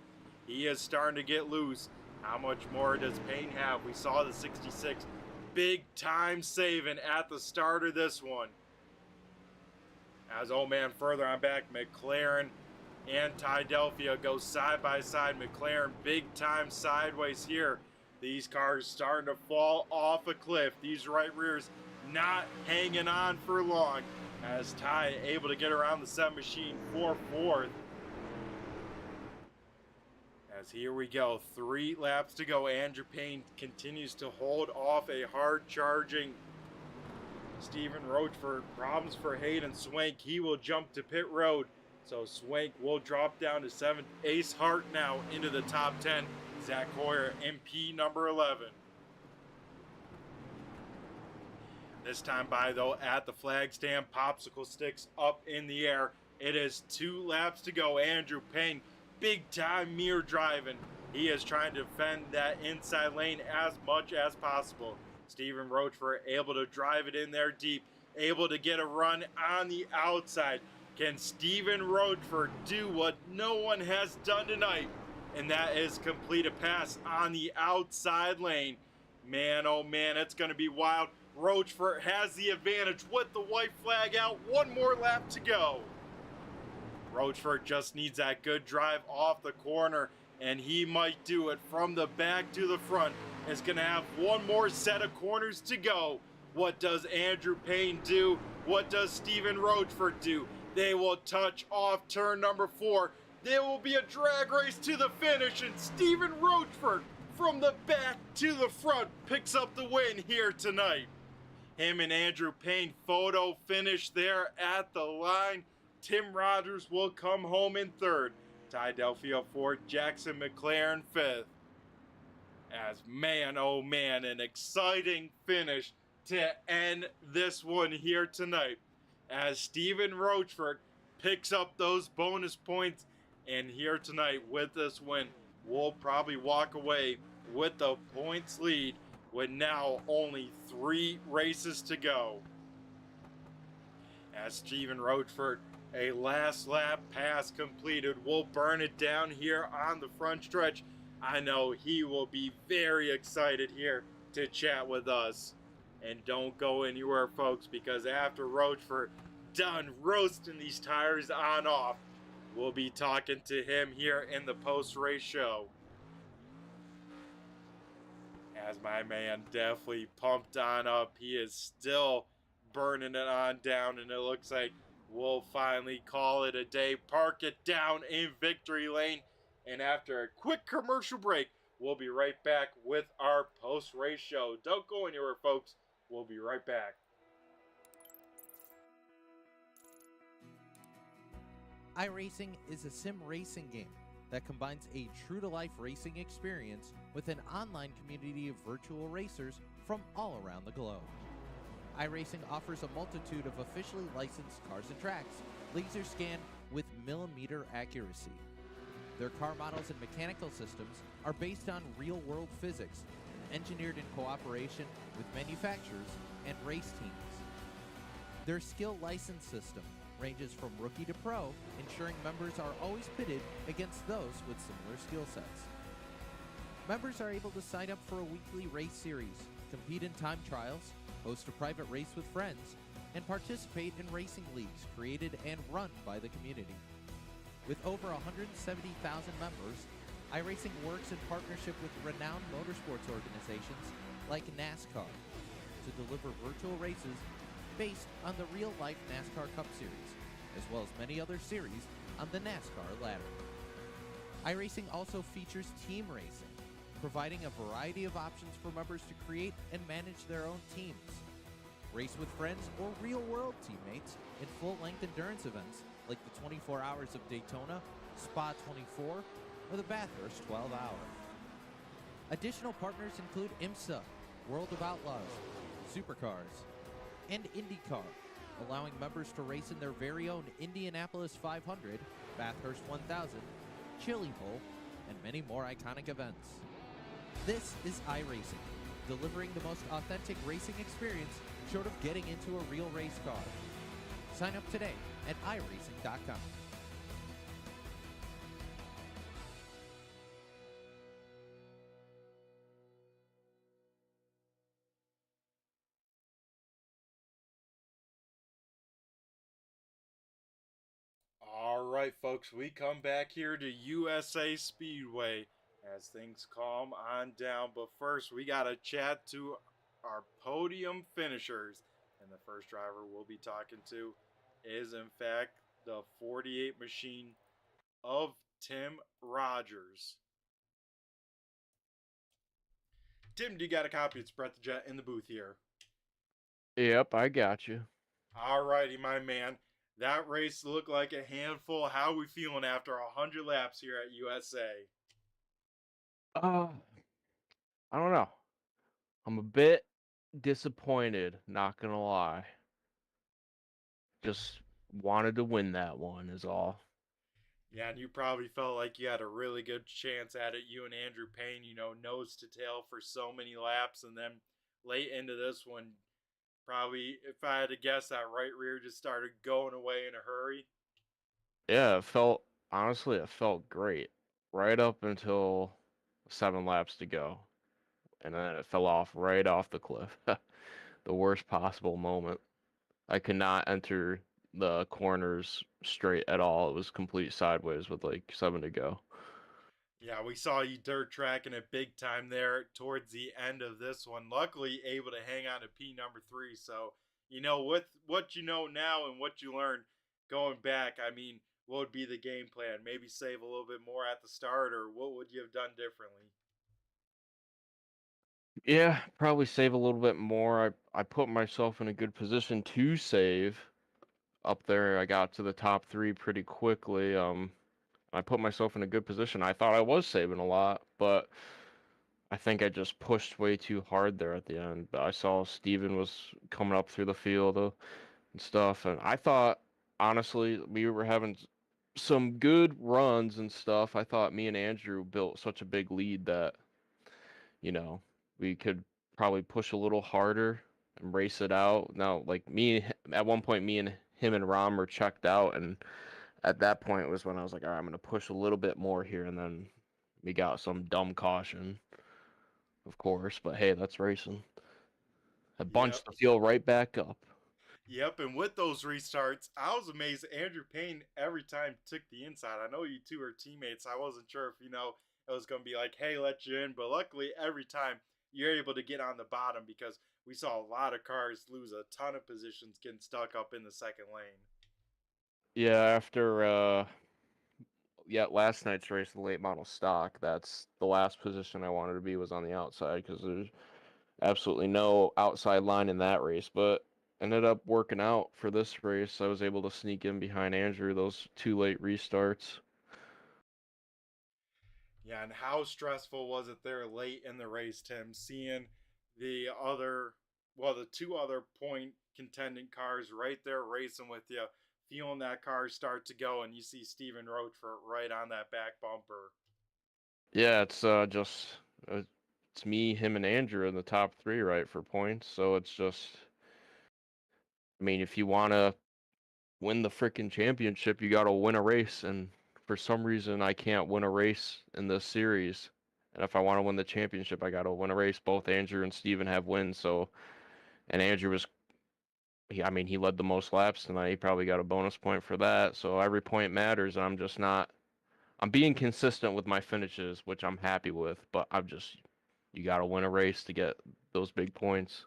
He is starting to get loose. How much more does Payne have? We saw the 66 big time saving at the start of this one. As, oh man, further on back, McLaren and Ty Delphia go side by side. McLaren big time sideways here. These cars starting to fall off a cliff. These right rears not hanging on for long, as Ty able to get around the 7 machine for 4th. As here we go, 3 laps to go. Andrew Payne continues to hold off a hard charging Stephen Roachford. Problems for Hayden Swank. He will jump to pit road. So Swank will drop down to 7th. Ace Hart now into the top 10. Zach Coyer, MP number 11. This time by, though, at the flag stand, popsicle sticks up in the air. It is 2 laps to go. Andrew Payne, big time mirror driving. He is trying to defend that inside lane as much as possible. Steven Rochford able to drive it in there deep, able to get a run on the outside. Can Steven Rochford do what no one has done tonight? And that is complete a pass on the outside lane. Man, oh man, it's going to be wild. Rochford has the advantage with the white flag out. One more lap to go. Rochford just needs that good drive off the corner, and he might do it from the back to the front. Is going to have one more set of corners to go. What does Andrew Payne do? What does Steven Rochford do? They will touch off turn number 4. There will be a drag race to the finish, and Steven Rochford from the back to the front picks up the win here tonight. Him and Andrew Payne photo finish there at the line. Tim Rogers will come home in 3rd. Ty Delfio 4th, Jackson McLaren 5th. As man, oh man, an exciting finish to end this one here tonight. As Steven Rochford picks up those bonus points, and here tonight with this win, we'll probably walk away with the points lead with now only 3 races to go. As Steven Rochford, a last lap pass completed, will burn it down here on the front stretch. I know he will be very excited here to chat with us. And don't go anywhere, folks, because after Rochford done roasting these tires on off, we'll be talking to him here in the post-race show. As my man definitely pumped on up, he is still burning it on down, and it looks like we'll finally call it a day. Park it down in victory lane, and after a quick commercial break, we'll be right back with our post-race show. Don't go anywhere, folks. We'll be right back. iRacing is a sim racing game that combines a true-to-life racing experience with an online community of virtual racers from all around the globe. iRacing offers a multitude of officially licensed cars and tracks, laser scanned with millimeter accuracy. Their car models and mechanical systems are based on real-world physics, engineered in cooperation with manufacturers and race teams. Their skill license system ranges from rookie to pro, ensuring members are always pitted against those with similar skill sets. Members are able to sign up for a weekly race series, compete in time trials, host a private race with friends, and participate in racing leagues created and run by the community. With over 170,000 members, iRacing works in partnership with renowned motorsports organizations like NASCAR to deliver virtual races based on the real-life NASCAR Cup Series, as well as many other series on the NASCAR ladder. iRacing also features team racing, providing a variety of options for members to create and manage their own teams. Race with friends or real-world teammates in full-length endurance events like the 24 Hours of Daytona, Spa 24, or the Bathurst 12 Hour. Additional partners include IMSA, World of Outlaws, Supercars, and IndyCar, allowing members to race in their very own Indianapolis 500, Bathurst 1000, Chili Bowl, and many more iconic events. This is iRacing, delivering the most authentic racing experience short of getting into a real race car. Sign up today at iRacing.com. All right, folks, we come back here to USA Speedway as things calm on down. But first, we got to chat to our podium finishers. And the first driver we'll be talking to is, in fact, the 48 machine of Tim Rogers. Tim, do you got a copy? It's Brett the Jet in the booth here. Yep, I got you. All righty, my man. That race looked like a handful. How are we feeling after 100 laps here at USA? I don't know. I'm a bit disappointed, not gonna lie. Just wanted to win that one is all. Yeah, and you probably felt like you had a really good chance at it. You and Andrew Payne, nose to tail for so many laps, and then late into this one, probably if I had to guess, that right rear just started going away in a hurry. Yeah, honestly, it felt great right up until 7 laps to go, and then it fell off right off the cliff. The worst possible moment. I could not enter the corners straight at all. It was complete sideways with like 7 to go. Yeah, we saw you dirt tracking it big time there towards the end of this one. Luckily, able to hang on to P number three. So, with what you know now and what you learned going back, I mean, what would be the game plan? Maybe save a little bit more at the start, or what would you have done differently? Yeah, probably save a little bit more. I put myself in a good position to save up there. I got to the top 3 pretty quickly. I put myself in a good position. I thought I was saving a lot, but I think I just pushed way too hard there at the end. But I saw Steven was coming up through the field and stuff, and I thought honestly we were having some good runs and stuff. I thought me and Andrew built such a big lead that you know, we could probably push a little harder and race it out. Now, like at one point, me and him and Rom were checked out, and at that point was when I was like, all right, I'm gonna push a little bit more here, and then we got some dumb caution, of course. But hey, that's racing. I Yep. bunched the field right back up. Yep, and with those restarts, I was amazed Andrew Payne every time took the inside. I know you two are teammates. I wasn't sure if, it was going to be like, hey, let you in. But luckily, every time you're able to get on the bottom because we saw a lot of cars lose a ton of positions getting stuck up in the second lane. Yeah, after last night's race, the late model stock, that's the last position I wanted to be was on the outside because there's absolutely no outside line in that race, but ended up working out for this race. I was able to sneak in behind Andrew those 2 late restarts. Yeah, and how stressful was it there late in the race, Tim, seeing the other, well, the two other point contending cars right there racing with you, feeling that car start to go, and you see Steven Rochford right on that back bumper. Yeah, uh, it's me, him, and Andrew in the top 3, right, for points. So it's just, I mean, if you want to win the freaking championship, you got to win a race. And for some reason, I can't win a race in this series. And if I want to win the championship, I got to win a race. Both Andrew and Steven have wins. So, and Andrew was I mean, he led the most laps tonight. He probably got a bonus point for that. So every point matters. I'm just not. I'm being consistent with my finishes, which I'm happy with. But you got to win a race to get those big points.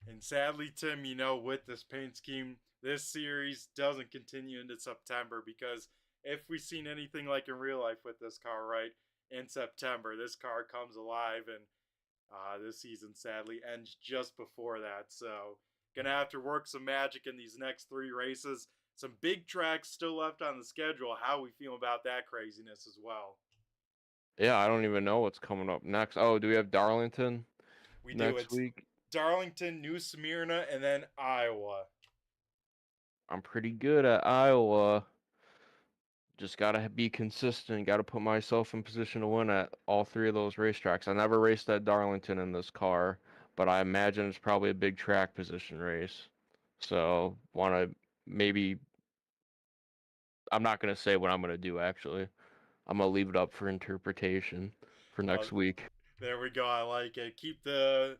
And sadly, Tim, with this paint scheme, this series doesn't continue into September because if we've seen anything like in real life with this car, right, in September, this car comes alive and this season sadly ends just before that. So, gonna have to work some magic in these next 3 races. Some big tracks still left on the schedule. How we feel about that craziness as well. Yeah, I don't even know what's coming up next. Oh, do we have Darlington We do. next It's week? Darlington, New Smyrna, and then Iowa. I'm pretty good at Iowa. Just gotta be consistent. Gotta put myself in position to win at all 3 of those racetracks. I never raced at Darlington in this car, but I imagine it's probably a big track position race. So want to maybe. I'm not gonna say what I'm gonna do. Actually, I'm gonna leave it up for interpretation for Well, next week. there we go. I like it. Keep the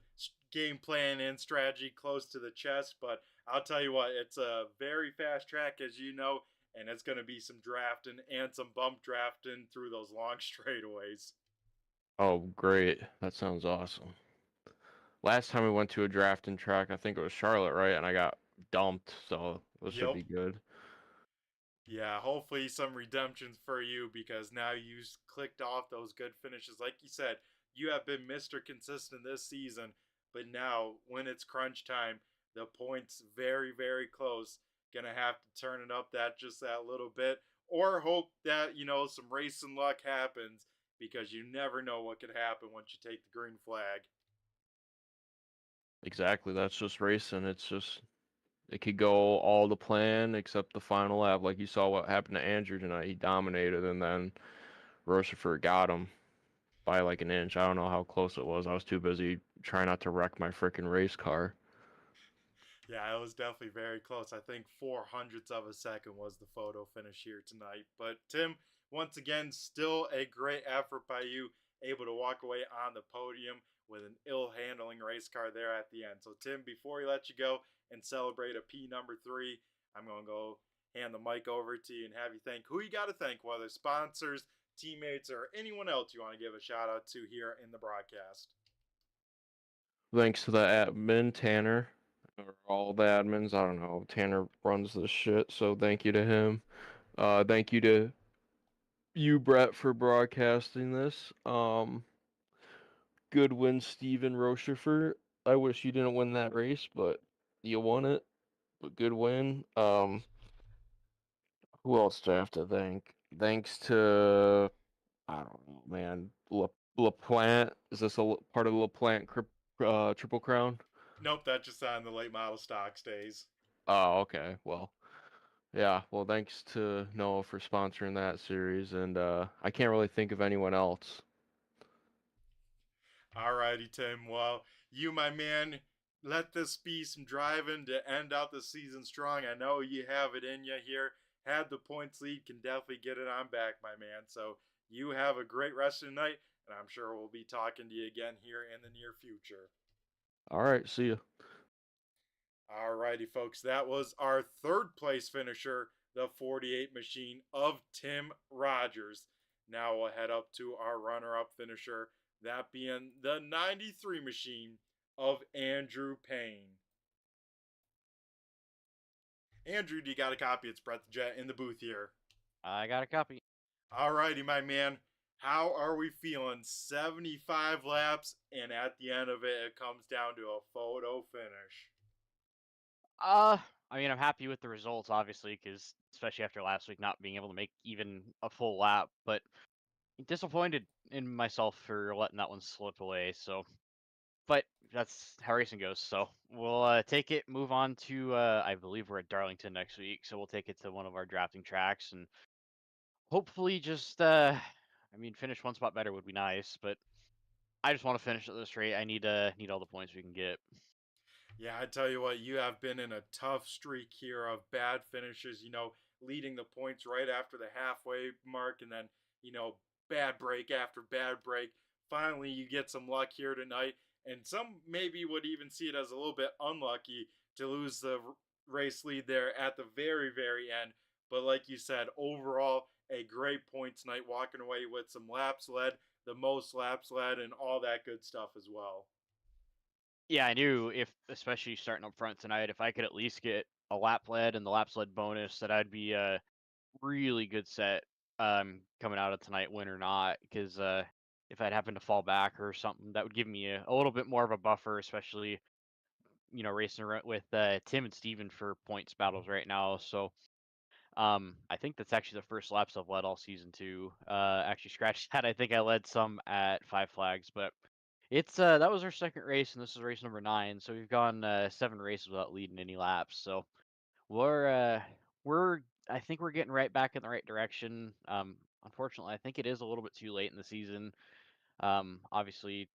game plan and strategy close to the chest, but I'll tell you what, it's a very fast track, as you know, and it's going to be some drafting and some bump drafting through those long straightaways. Oh, great! That sounds awesome. Last time we went to a drafting track, I think it was Charlotte, right? And I got dumped, so this should Yep. be good. Yeah, hopefully some redemptions for you because now you clicked off those good finishes. Like you said, you have been Mr. Consistent this season, but now when it's crunch time, the points very, very close. Gonna have to turn it up that little bit, or hope that some racing luck happens because you never know what could happen once you take the green flag. Exactly. That's just racing. It's just It could go all the plan except the final lap. Like you saw what happened to Andrew tonight. He dominated, and then Rochefort got him by like an inch. I don't know how close it was. I was too busy trying not to wreck my freaking race car. Yeah, it was definitely very close. I think 400ths of a second was the photo finish here tonight. But Tim, once again, still a great effort by you, able to walk away on the podium with an ill handling race car there at the end. So Tim, before we let you go and celebrate a P number 3, I'm going to go hand the mic over to you and have you thank who you got to thank, whether sponsors, teammates, or anyone else you want to give a shout out to here in the broadcast. Thanks to the admin, Tanner, or all the admins. I don't know. Tanner runs this shit, so thank you to him. Thank you to you, Brett, for broadcasting this. Good win, Steven Rochefort. I wish you didn't win that race, but you won it. But good win. Who else do I have to thank? Thanks to I don't know, man. LaPlante. Is this part of the LaPlante Triple Crown? Nope, that's just on the late model stocks days. Oh, okay. Well, yeah. Well, thanks to Noah for sponsoring that series, and I can't really think of anyone else. Alrighty, Tim. Well, you, my man, let this be some driving to end out the season strong. I know you have it in you here. Had the points lead, can definitely get it on back, my man. So you have a great rest of the night, and I'm sure we'll be talking to you again here in the near future. All right. See you. Alrighty, folks, that was our third place finisher, the 48 machine of Tim Rogers. Now we'll head up to our runner up finisher, that being the 93 machine of Andrew Payne. Andrew, do you got a copy? It's Brett the Jet in the booth here. I got a copy. Alrighty, my man. How are we feeling? 75 laps, and at the end of it, it comes down to a photo finish. Uh, I mean, I'm happy with the results, obviously, because especially after last week not being able to make even a full lap, but disappointed in myself for letting that one slip away. So, but that's how racing goes. So we'll take it, move on to I believe we're at Darlington next week, so we'll take it to one of our drafting tracks and hopefully just I mean, finish one spot better would be nice, but I just want to finish at this rate. I need all the points we can get. Yeah, I tell you what, you have been in a tough streak here of bad finishes, leading the points right after the halfway mark, and then, bad break after bad break. Finally, you get some luck here tonight, and some maybe would even see it as a little bit unlucky to lose the race lead there at the very, very end. But like you said, overall, a great points night, walking away with some laps led, the most laps led, and all that good stuff as well. Yeah, I knew if, especially starting up front tonight, if I could at least get a lap lead and the lap sled bonus, that I'd be a really good set coming out of tonight, win or not. Because if I'd happen to fall back or something, that would give me a little bit more of a buffer, especially racing with Tim and Steven for points battles right now. So I think that's actually the first laps I've led all season too. Actually, scratch that. I think I led some at Five Flags, but it's that was our second race, and this is race number 9. So we've gone 7 races without leading any laps. So we're uh, we're I think we're getting right back in the right direction. Unfortunately, I think it is a little bit too late in the season. Obviously,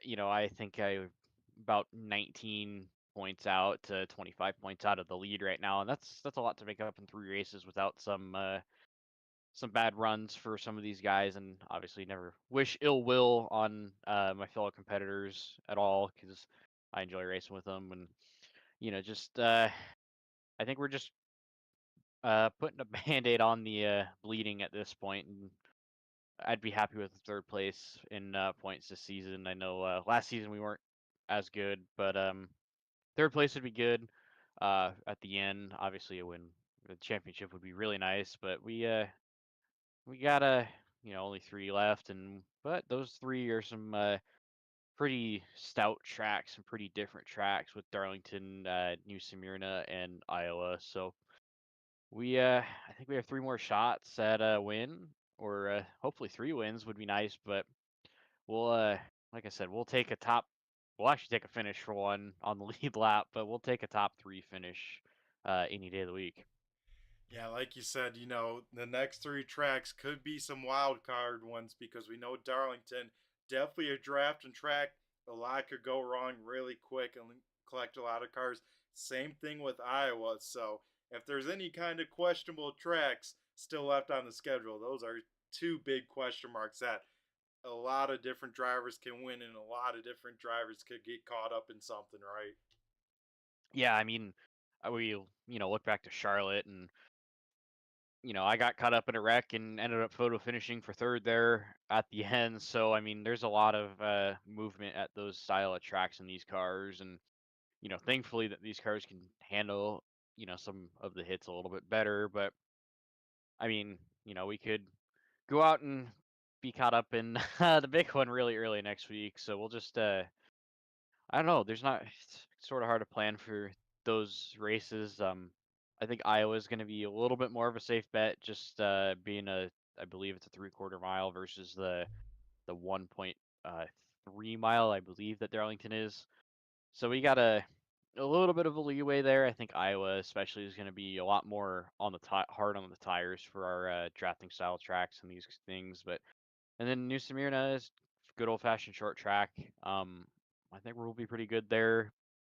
I think I about 19 points out to 25 points out of the lead right now, and that's a lot to make up in 3 races without some bad runs for some of these guys, and obviously never wish ill will on my fellow competitors at all because I enjoy racing with them, and just I think we're just putting a band-aid on the bleeding at this point, and I'd be happy with third place in points this season. I know last season we weren't as good, but third place would be good. At the end, obviously a win, the championship would be really nice, but we got only 3 left, and but those 3 are some pretty stout tracks, some pretty different tracks with Darlington, New Smyrna, and Iowa. So I think we have 3 more shots at a win, or hopefully 3 wins would be nice. But we'll like I said, we'll take a top we'll actually take a finish for one on the lead lap, but we'll take a top 3 finish any day of the week. Yeah, like you said, the next three tracks could be some wild card ones because we know Darlington, definitely a draft and track. A lot could go wrong really quick and collect a lot of cars. Same thing with Iowa. So if there's any kind of questionable tracks still left on the schedule, those are two big question marks that a lot of different drivers can win and a lot of different drivers could get caught up in something, right? Yeah, I mean, we look back to Charlotte, and I got caught up in a wreck and ended up photo finishing for third there at the end. So I mean, there's a lot of movement at those style of tracks in these cars, and thankfully that these cars can handle some of the hits a little bit better. But I mean, we could go out and be caught up in the big one really early next week. So we'll just I don't know. There's not. It's sort of hard to plan for those races. I think Iowa is going to be a little bit more of a safe bet, just being I believe it's a 3/4 mile versus the 1.3 mile, I believe that Darlington is. So we got a little bit of a leeway there. I think Iowa, especially, is going to be a lot more on the hard on the tires for our drafting style tracks and these things. But and then New Smyrna is good old fashioned short track. I think we'll be pretty good there,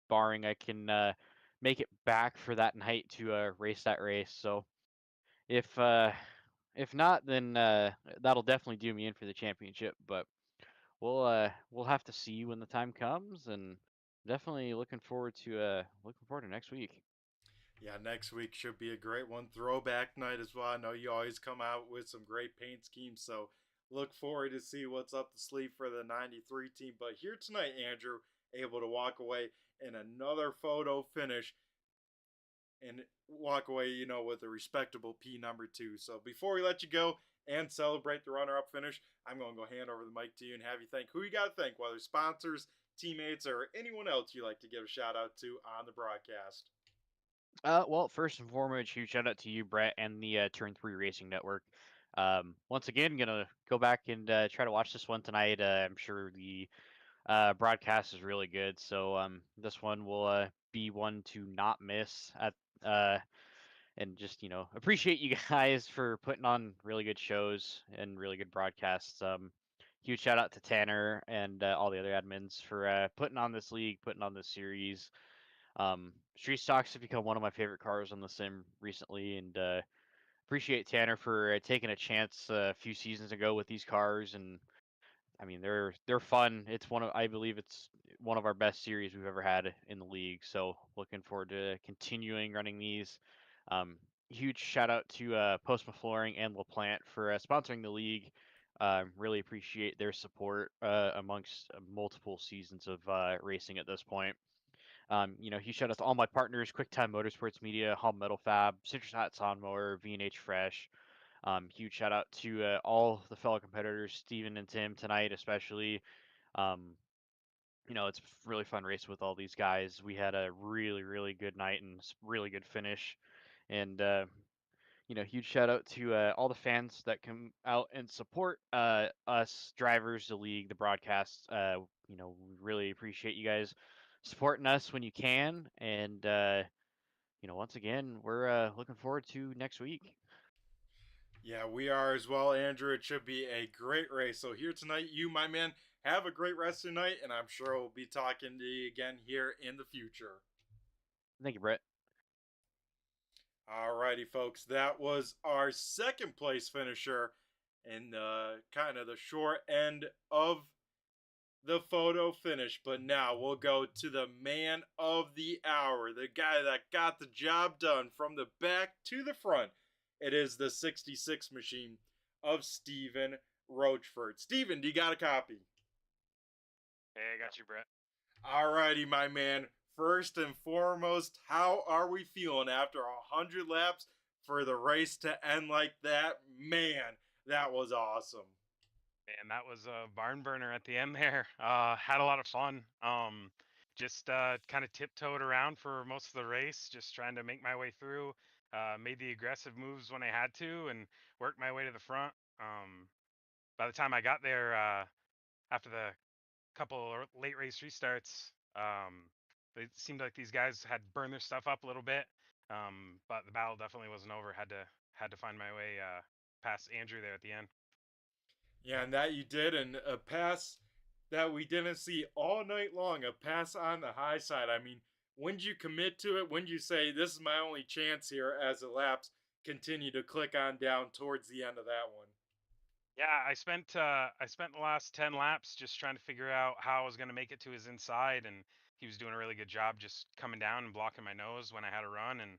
barring I can make it back for that night to race that race. So if uh, if not, then that'll definitely do me in for the championship. But we'll have to see when the time comes, and definitely looking forward to next week. Yeah, next week should be a great one. Throwback night as well. I know you always come out with some great paint schemes, so look forward to see what's up the sleeve for the 93 team. But here tonight, Andrew, able to walk away in another photo finish and walk away, with a respectable P number 2. So before we let you go and celebrate the runner-up finish, I'm going to go hand over the mic to you and have you thank who you got to thank, whether sponsors, teammates, or anyone else you like to give a shout out to on the broadcast. Well, first and foremost, huge shout out to you, Brett, and the Turn 3 Racing Network. Once again, gonna go back and try to watch this one tonight. I'm sure the broadcast is really good, so this one will be one to not miss. Uh, and just appreciate you guys for putting on really good shows and really good broadcasts. Huge shout out to Tanner and all the other admins for putting on this league, putting on this series. Street Stocks have become one of my favorite cars on the sim recently, and appreciate Tanner for taking a chance a few seasons ago with these cars. And I mean, they're fun. I believe it's one of our best series we've ever had in the league. So looking forward to continuing running these. Um, Huge shout out to Postma Flooring and LaPlante for sponsoring the league. Really appreciate their support amongst multiple seasons of racing at this point. Huge shout out to all my partners: QuickTime Motorsports Media, Hall Metal Fab, Citrus Hot Lawnmower, V&H Fresh. Huge shout out to all the fellow competitors, Steven and Tim tonight, especially. Um, it's a really fun race with all these guys. We had a really, really good night and really good finish. And huge shout out to all the fans that come out and support us drivers, the league, the broadcast. We really appreciate you guys supporting us when you can. And once again, we're looking forward to next week. Yeah, we are as well, Andrew. It should be a great race. So here tonight, you, my man, have a great rest of the night, and I'm sure we'll be talking to you again here in the future. Thank you, Brett. Alrighty, folks, that was our second place finisher in kind of the short end of the photo finish. But now we'll go to the man of the hour, the guy that got the job done from the back to the front. It is the 66 machine of Steven Rochford. Steven, do you got a copy? Hey, I got you, Brett. Alrighty, my man. First and foremost, how are we feeling after 100 laps for the race to end like that? Man, that was awesome. Man, that was a barn burner at the end there. Had a lot of fun. Just kind of tiptoed around for most of the race, just trying to make my way through. Made the aggressive moves when I had to, and worked my way to the front. By the time I got there, after the couple late race restarts. It seemed like these guys had burned their stuff up a little bit, but the battle definitely wasn't over. Had to find my way past Andrew there at the end. Yeah, and that you did, and a pass that we didn't see all night long, a pass on the high side. I mean, when did you commit to it? When did you say, this is my only chance here as the laps continue to click on down towards the end of that one? Yeah, I spent the last 10 laps just trying to figure out how I was going to make it to his inside, and he was doing a really good job just coming down and blocking my nose when I had a run. And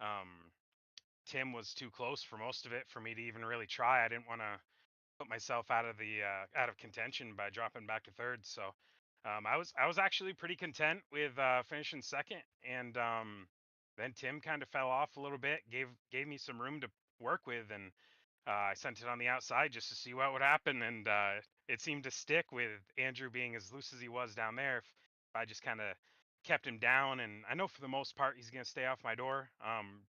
um, Tim was too close for most of it for me to even really try. I didn't want to put myself out of the out of contention by dropping back to third. So I was actually pretty content with finishing second, and then Tim kind of fell off a little bit, gave me some room to work with, and I sent it on the outside just to see what would happen, and it seemed to stick with Andrew being as loose as he was down there. If I just kind of kept him down, and I know for the most part he's going to stay off my door.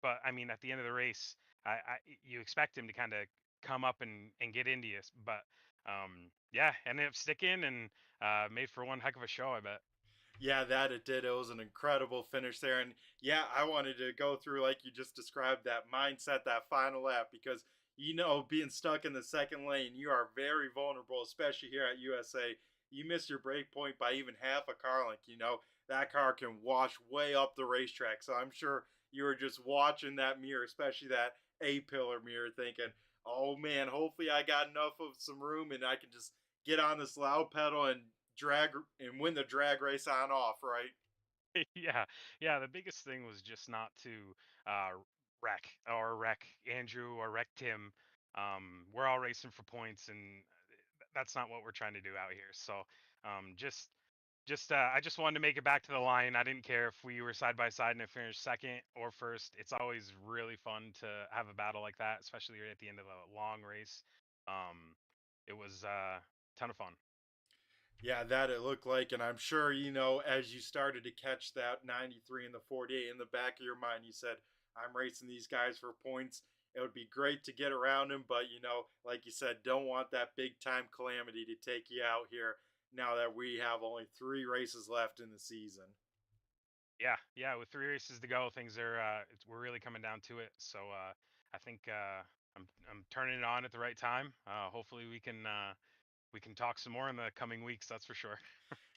But I mean, at the end of the race, you expect him to kind of come up and get into you, but yeah, ended up sticking and made for one heck of a show, I bet. Yeah, that it did. It was an incredible finish there. And yeah, I wanted to go through, like you just described, that mindset, that final lap, because, being stuck in the second lane, you are very vulnerable, especially here at USA. You miss your break point by even half a car length, that car can wash way up the racetrack. So I'm sure you were just watching that mirror, especially that A pillar mirror, thinking, oh man, hopefully I got enough of some room and I can just get on this loud pedal and drag and win the drag race on off, right? Yeah, yeah. The biggest thing was just not to uh, wreck Andrew or wreck Tim. We're all racing for points, and that's not what we're trying to do out here. So just I just wanted to make it back to the line. I didn't care if we were side by side and it finished second or first. It's always really fun to have a battle like that, especially right at the end of a long race. Um, it was a ton of fun. Yeah, that it looked like, and I'm sure as you started to catch that 93 and the 48 in the back of your mind, you said, "I'm racing these guys for points." It would be great to get around him, but like you said, don't want that big time calamity to take you out here. Now that we have only 3 races left in the season. Yeah, yeah. With 3 races to go, things are we're really coming down to it. So I think I'm turning it on at the right time. Hopefully we can talk some more in the coming weeks. That's for sure.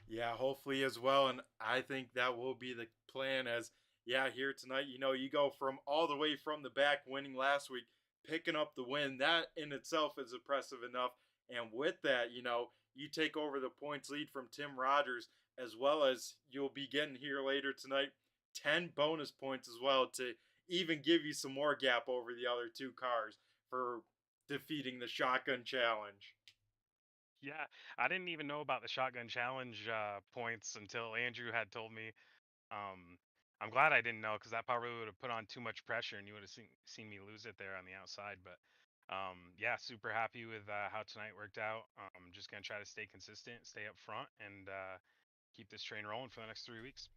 Yeah, hopefully as well. And I think that will be the plan as, yeah, here tonight, you go from all the way from the back winning last week, picking up the win. That in itself is impressive enough. And with that, you take over the points lead from Tim Rogers, as well as you'll be getting here later tonight 10 bonus points as well to even give you some more gap over the other 2 cars for defeating the shotgun challenge. Yeah, I didn't even know about the shotgun challenge points until Andrew had told me. Um, I'm glad I didn't know because that probably would have put on too much pressure and you would have seen me lose it there on the outside. But yeah, super happy with how tonight worked out. Just gonna try to stay consistent, stay up front, and keep this train rolling for the next 3 weeks.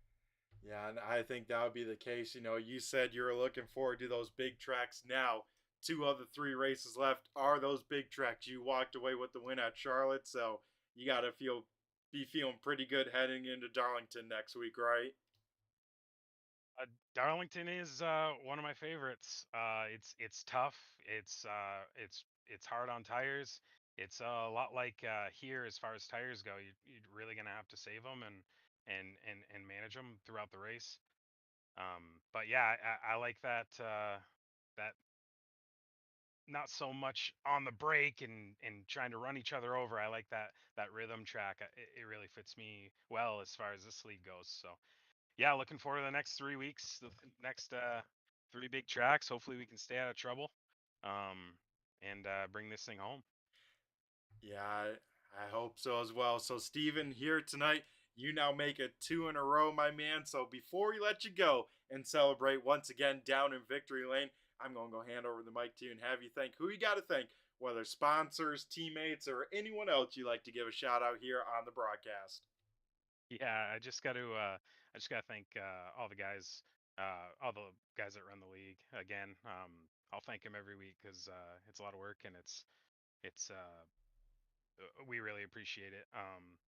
Yeah, and I think that would be the case. You said you were looking forward to those big tracks. Now, 2 of the 3 races left are those big tracks. You walked away with the win at Charlotte, so you got to be feeling pretty good heading into Darlington next week, right? Darlington is one of my favorites. It's tough. It's hard on tires. It's a lot like here as far as tires go. You're really gonna have to save them and manage them throughout the race. But yeah, I like that not so much on the brake and trying to run each other over. I like that rhythm track. It really fits me well as far as this league goes. So yeah, looking forward to the next 3 weeks, the next 3 big tracks. Hopefully, we can stay out of trouble, um, and bring this thing home. Yeah, I hope so as well. So, Steven, here tonight, you now make it 2 in a row, my man. So, before we let you go and celebrate once again down in victory lane, I'm going to go hand over the mic to you and have you thank who you got to thank, whether sponsors, teammates, or anyone else you like to give a shout out here on the broadcast. Yeah, I just gotta thank all the guys that run the league. Again, I'll thank them every week because it's a lot of work and it's we really appreciate it.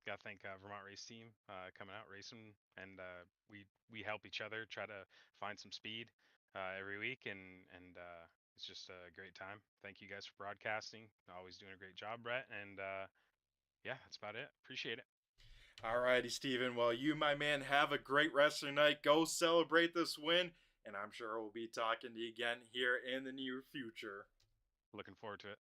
Got to thank Vermont Race Team coming out racing, and we help each other try to find some speed every week, and it's just a great time. Thank you guys for broadcasting. Always doing a great job, Brett, and yeah, that's about it. Appreciate it. Alrighty, Steven. Well, you, my man, have a great rest of the night. Go celebrate this win, and I'm sure we'll be talking to you again here in the near future. Looking forward to it.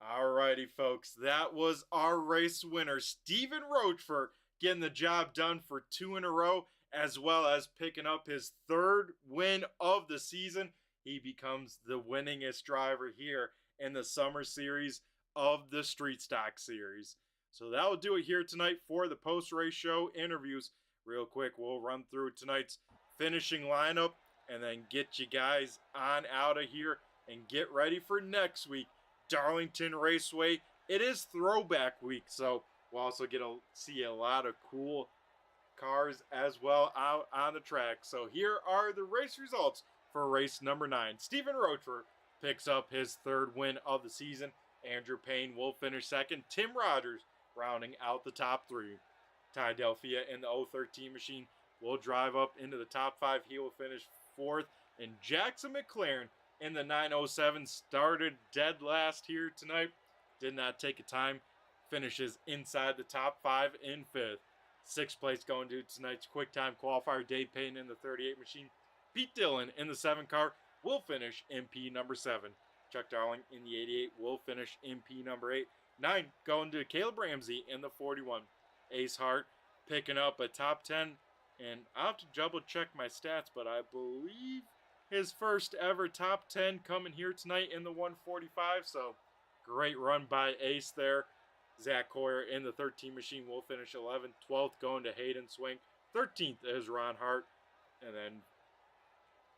Alrighty, folks. That was our race winner, Steven Rochford, getting the job done for 2 in a row, as well as picking up his 3rd win of the season. He becomes the winningest driver here in the summer series of the Street Stock Series. So that will do it here tonight for the post-race show interviews. Real quick, we'll run through tonight's finishing lineup and then get you guys on out of here and get ready for next week. Darlington Raceway. It is throwback week, so we'll also get to see a lot of cool cars as well out on the track. So here are the race results for race number 9. Steven Rochford picks up his 3rd win of the season. Andrew Payne will finish 2nd. Tim Rogers rounding out the top 3. Ty Delphia in the 013 machine will drive up into the top 5. He will finish 4th. And Jackson McLaren in the 907 started dead last here tonight. Did not take a time. Finishes inside the top 5 in 5th. 6th place going to tonight's quick time qualifier. Dave Payton in the 38 machine. Pete Dillon in the 7 car will finish MP number 7. Chuck Darling in the 88 will finish MP number 8. 9 going to Caleb Ramsey in the 41. Ace Hart picking up a top 10. And I'll have to double check my stats, but I believe his first ever top 10 coming here tonight in the 145. So great run by Ace there. Zach Coyer in the 13 machine will finish 11th. 12th going to Hayden Swink. 13th is Ron Hart. And then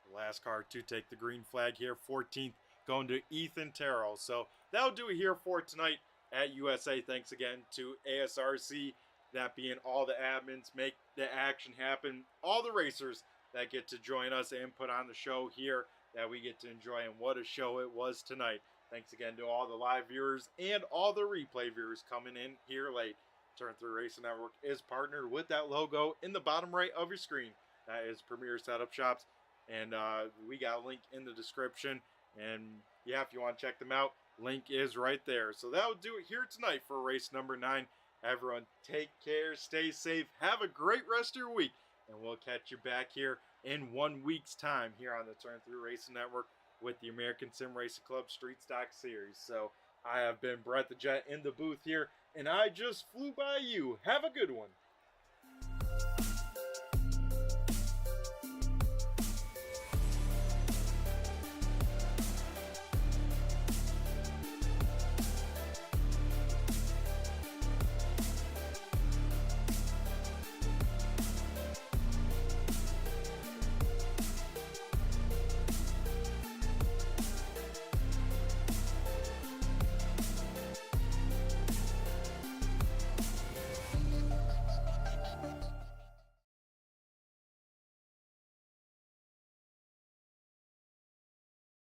the last car to take the green flag here, 14th going to Ethan Terrell. So that'll do it here for tonight at USA. Thanks again to ASRC, that being all the admins, make the action happen, all the racers that get to join us and put on the show here that we get to enjoy, and what a show it was tonight. Thanks again to all the live viewers and all the replay viewers coming in here late. Turn Through Racing Network is partnered with that logo in the bottom right of your screen. That is Premier Setup Shops, and we got a link in the description, and yeah, if you want to check them out, link is right there. So that'll do it here tonight for race number 9. Everyone take care, stay safe, have a great rest of your week, and we'll catch you back here in 1 week's time here on the Turn Through Racing Network with the American Sim Racing Club Street Stock Series. So I have been Brett the Jet in the booth here, and I just flew by you. Have a good one.